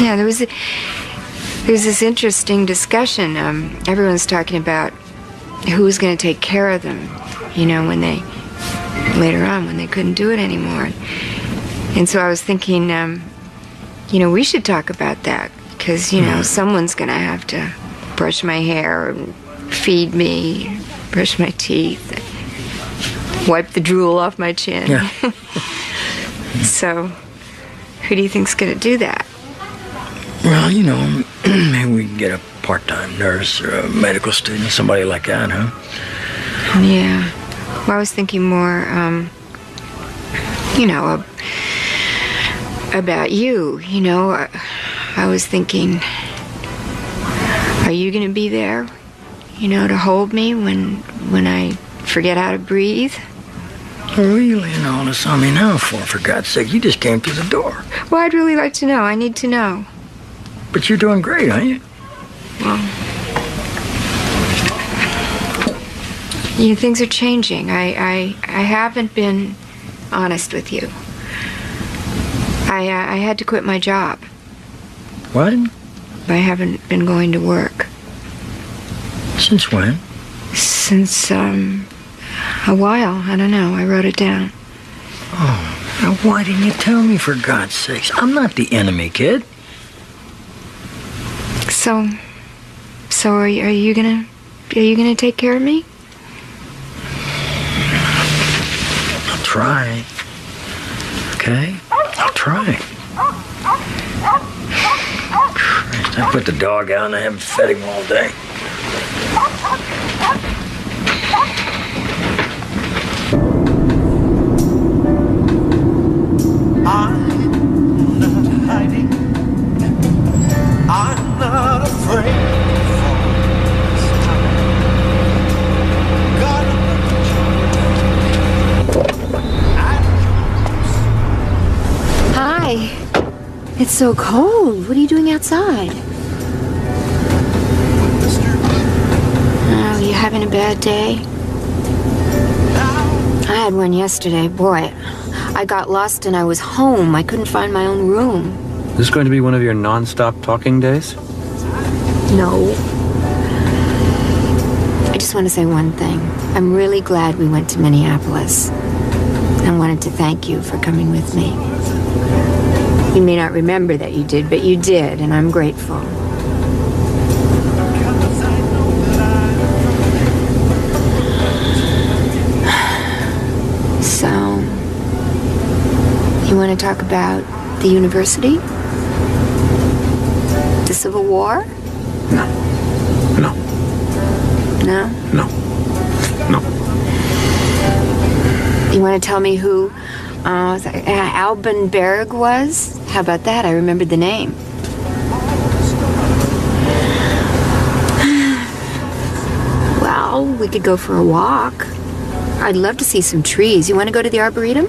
Yeah, there's this interesting discussion. Everyone's talking about who's going to take care of them, you know, later on when they couldn't do it anymore. And so I was thinking, you know, we should talk about that because, you know, someone's going to have to brush my hair, feed me, brush my teeth, wipe the drool off my chin. Yeah. So, who do you think's going to do that? Well, you know, maybe we can get a part-time nurse or a medical student, somebody like that, huh? Yeah. Well, I was thinking more, you know, about you. You know, I was thinking, are you going to be there, you know, to hold me when I forget how to breathe? What are you laying all this on me now for God's sake? You just came through the door. Well, I'd really like to know. I need to know. But you're doing great, aren't you? Well, you know, things are changing. I haven't been honest with you. I had to quit my job. What? I haven't been going to work. Since when? Since, a while. I don't know. I wrote it down. Oh, now why didn't you tell me, for God's sakes? I'm not the enemy, kid. So are you gonna take care of me? I'll try. Okay? I'll try. Christ, I put the dog out and I haven't fed him all day. It's so cold. What are you doing outside? Oh, you having a bad day? I had one yesterday. Boy, I got lost and I was home. I couldn't find my own room. Is this going to be one of your non-stop talking days? No. I just want to say one thing. I'm really glad we went to Minneapolis. I wanted to thank you for coming with me. You may not remember that you did, but you did, and I'm grateful. So, you want to talk about the university? The Civil War? No. No? No. No. You want to tell me who Alban Berg was? How about that? I remembered the name. Well, we could go for a walk. I'd love to see some trees. You want to go to the Arboretum?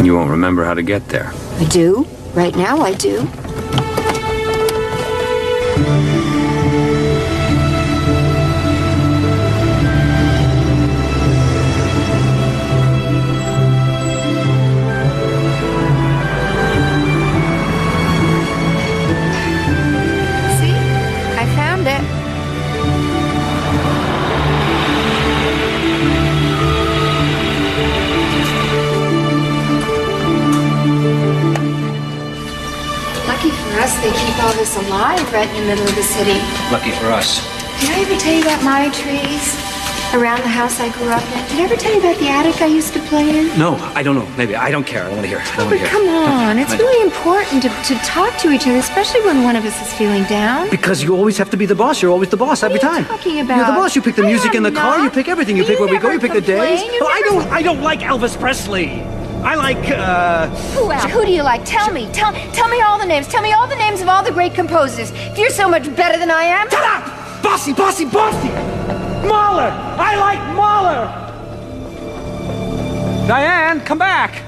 You won't remember how to get there. I do. Right now, I do. They keep all this alive right in the middle of the city. Lucky for us. Did I ever tell you about my trees around the house I grew up in? Did I ever tell you about the attic I used to play in? No, I don't know. Maybe. I don't care. I don't want to hear. But come on, it's really important to talk to each other, especially when one of us is feeling down. Because you always have to be the boss. You're always the boss every time. What are you talking about? You're the boss. You pick the music in the car. You pick everything. You pick where we go. You pick the days. I don't like Elvis Presley. I like, Who else? Who do you like? Tell me. Tell me all the names. Tell me all the names of all the great composers. If you're so much better than I am. Shut up! Bossy! Mahler! I like Mahler! Diane, come back!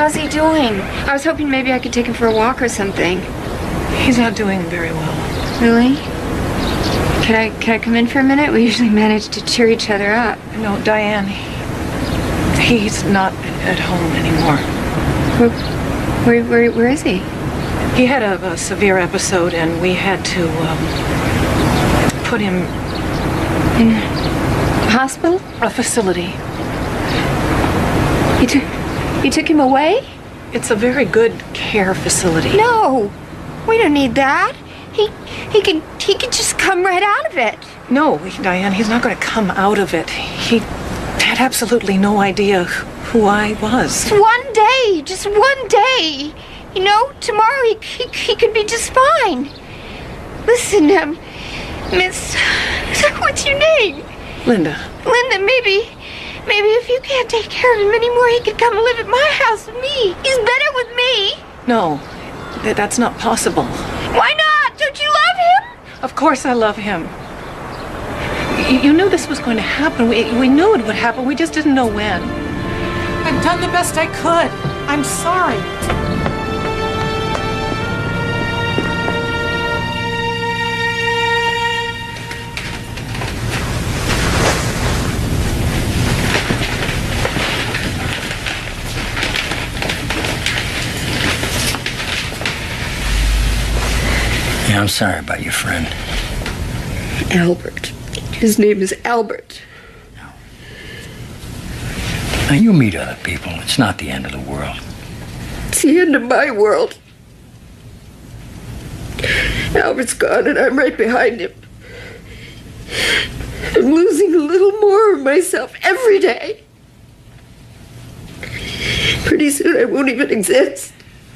How's he doing? I was hoping maybe I could take him for a walk or something. He's not doing very well. Really? Can I come in for a minute? We usually manage to cheer each other up. No, Diane, he's not at home anymore. Where is he? He had a severe episode, and we had to put him in hospital? A facility. You took him away? It's a very good care facility. No, we don't need that. He can just come right out of it. No, Diane, he's not going to come out of it. He had absolutely no idea who I was. One day, just one day. You know, tomorrow he could be just fine. Listen, Miss, what's your name? Linda. Linda, maybe if you can't take care of him anymore, he could come and live at my house with me. He's better with me. No, that's not possible. Why not? Don't you love him? Of course I love him. You knew this was going to happen. We knew it would happen. We just didn't know when. I've done the best I could. I'm sorry. Yeah, I'm sorry about your friend. Albert. His name is Albert. Now, you meet other people. It's not the end of the world. It's the end of my world. Albert's gone and I'm right behind him. I'm losing a little more of myself every day. Pretty soon I won't even exist.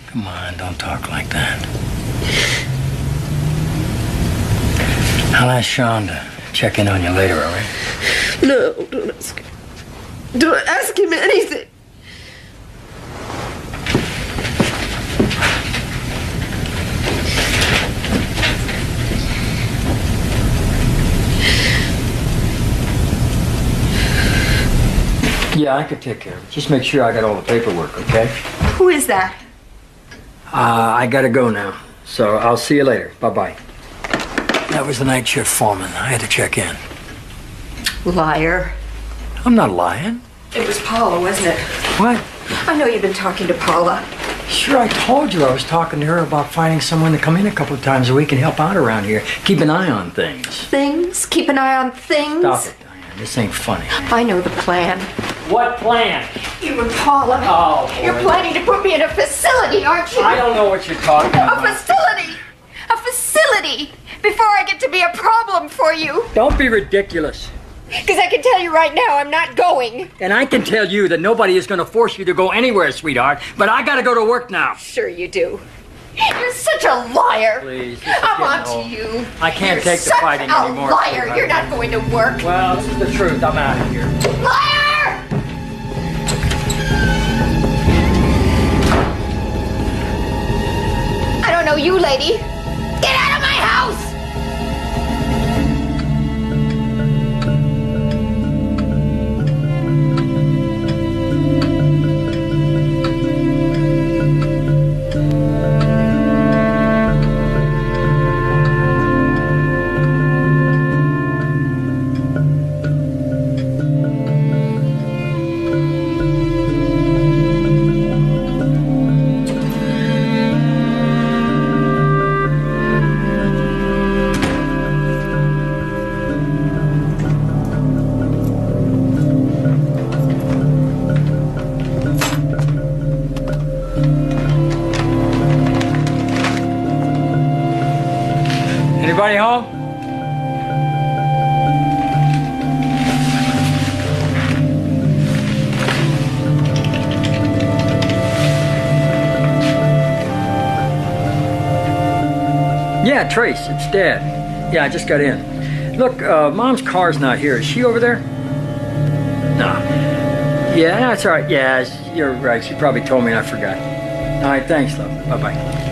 Come on, don't talk like that. I'll ask Sean to check in on you later, all right? No, don't ask him. Don't ask him anything. Yeah, I could take care of it. Just make sure I got all the paperwork, okay? Who is that? I gotta go now. So I'll see you later. Bye-bye. That was the night shift foreman. I had to check in. Liar. I'm not lying. It was Paula, wasn't it? What? I know you've been talking to Paula. Sure, I told you I was talking to her about finding someone to come in a couple of times a week and help out around here. Keep an eye on things. Things? Keep an eye on things? Stop it, Diane. This ain't funny. I know the plan. What plan? You and Paula. Oh, boy. You're planning to put me in a facility, aren't you? I don't know what you're talking about. A facility! A facility! Before I get to be a problem for you. Don't be ridiculous. Because I can tell you right now, I'm not going. And I can tell you that nobody is going to force you to go anywhere, sweetheart. But I got to go to work now. Sure you do. You're such a liar. Please. I'm on to you. I can't take the fighting anymore. You're such a liar. You're not going to work. Well, this is the truth. I'm out of here. Liar! I don't know you, lady. Get out of my house! Anybody home? Yeah, Trace, it's Dad. Yeah, I just got in. Look, Mom's car's not here. Is she over there? No. Yeah, that's all right. Yeah, you're right. She probably told me and I forgot. All right, thanks, love. Bye-bye.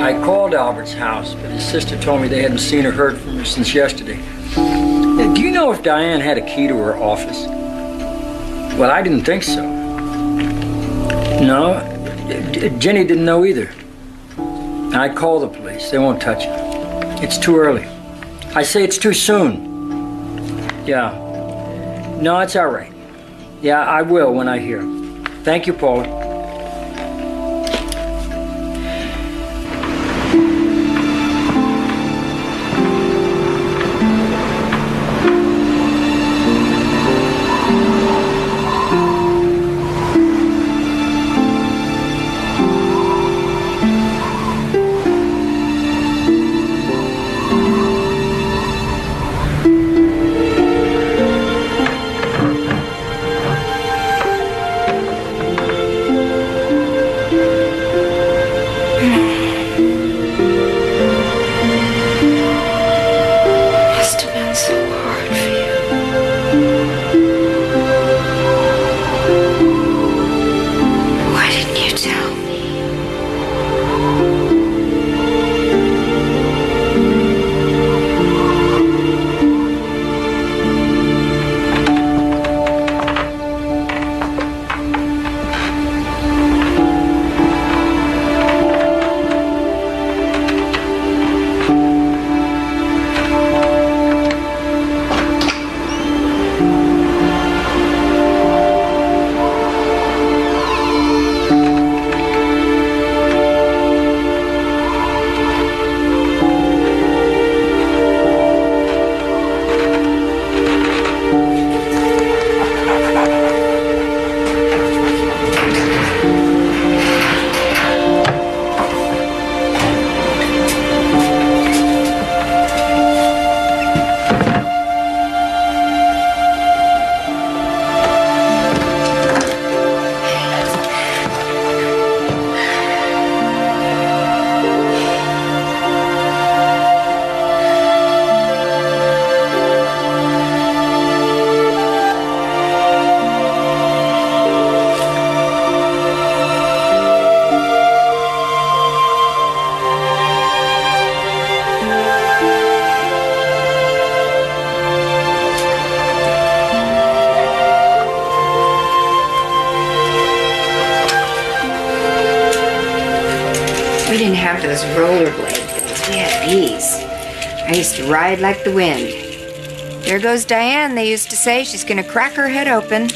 I called Albert's house, but his sister told me they hadn't seen or heard from her since yesterday. Do you know if Diane had a key to her office? Well, I didn't think so. No, Jenny didn't know either. I called the police. They won't touch it. It's too early. I say it's too soon. Yeah. No, it's all right. Yeah, I will when I hear. Thank you, Paula. We didn't have those rollerblade things. We had these. I used to ride like the wind. There goes Diane, they used to say. She's gonna crack her head open.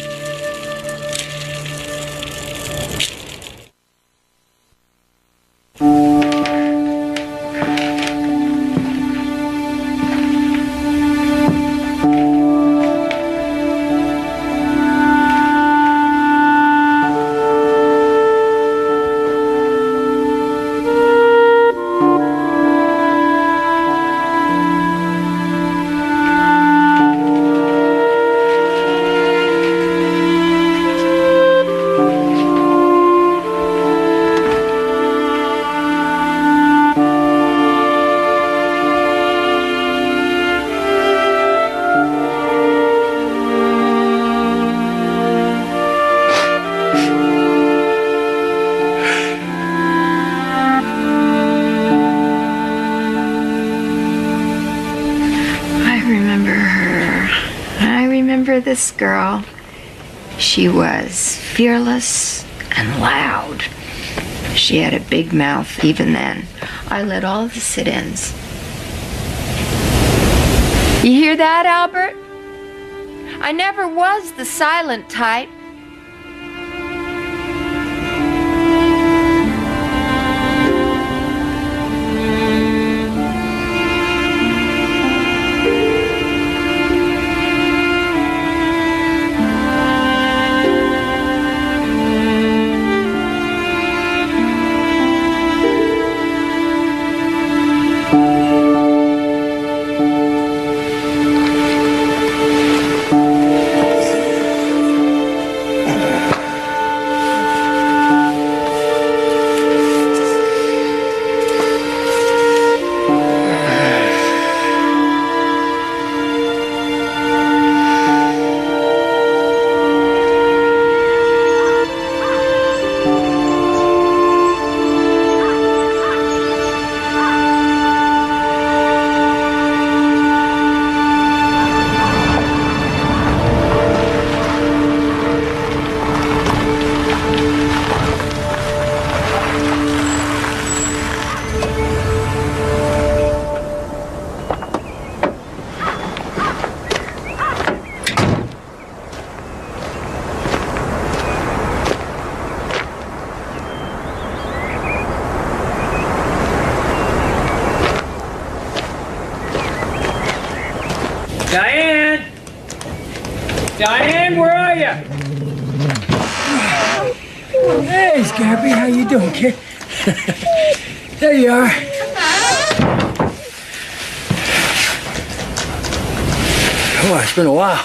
This girl, she was fearless and loud. She had a big mouth even then. I led all the sit-ins. You hear that, Albert? I never was the silent type. Diane, where are you? Hey, Scrappy, how you doing, kid? There you are. Oh, it's been a while.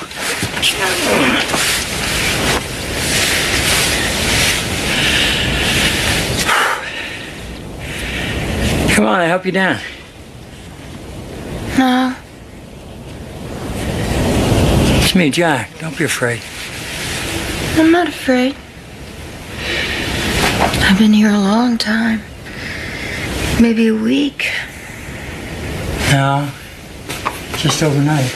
Come on, I'll help you down. No. It's me, Jack. Don't be afraid. I'm not afraid. I've been here a long time. Maybe a week. No, just overnight.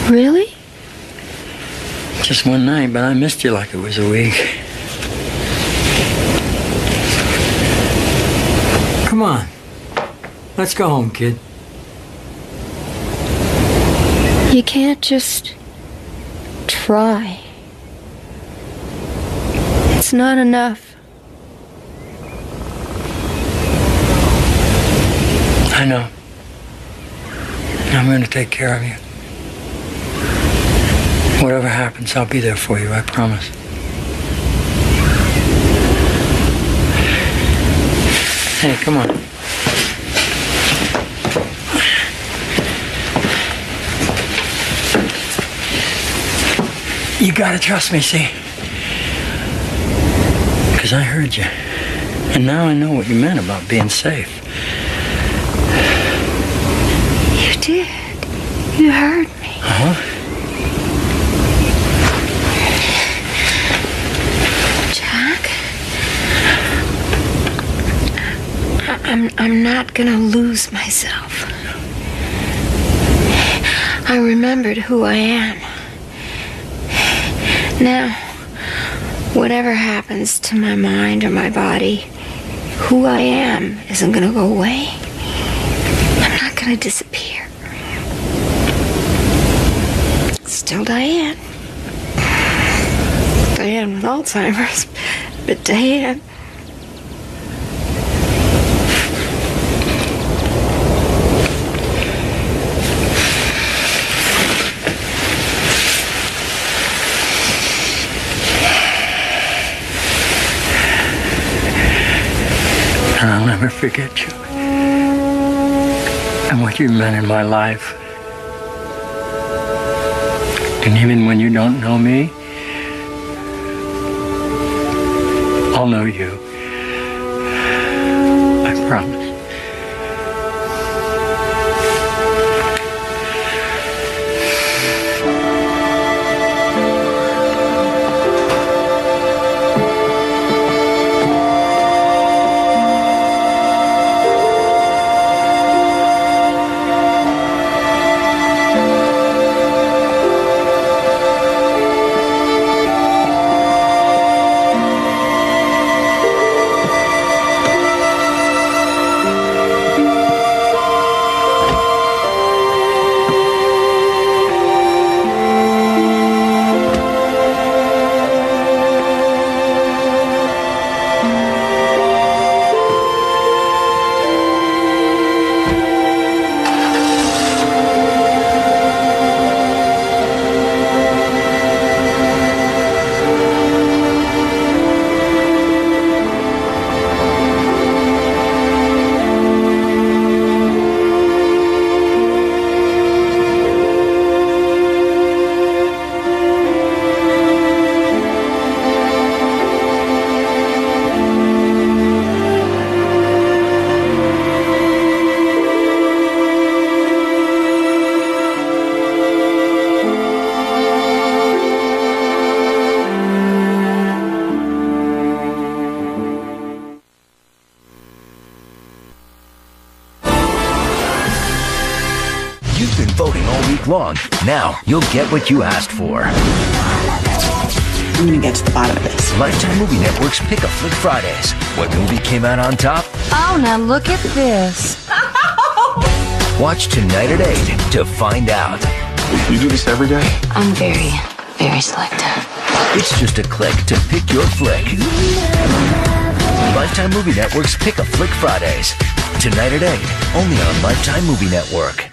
Really? Just one night, but I missed you like it was a week. Come on. Let's go home, kid. You can't just try. It's not enough. I know. I'm going to take care of you. Whatever happens, I'll be there for you, I promise. Hey, come on. You gotta trust me, see? Because I heard you. And now I know what you meant about being safe. You did. You heard me. Uh-huh. I'm not gonna lose myself. I remembered who I am. Now, whatever happens to my mind or my body, who I am isn't gonna go away. I'm not gonna disappear. Still Diane. Diane with Alzheimer's, but Diane. And I'll never forget you. And what you meant in my life. And even when you don't know me, I'll know you. I promise. You've been voting all week long. Now you'll get what you asked for. I'm gonna get to the bottom of this. Lifetime Movie Network's Pick a Flick Fridays. What movie came out on top? Oh, now look at this. Watch tonight at 8 to find out. You do this every day? I'm very, very selective. It's just a click to pick your flick. Lifetime Movie Network's Pick a Flick Fridays. Tonight at 8, only on Lifetime Movie Network.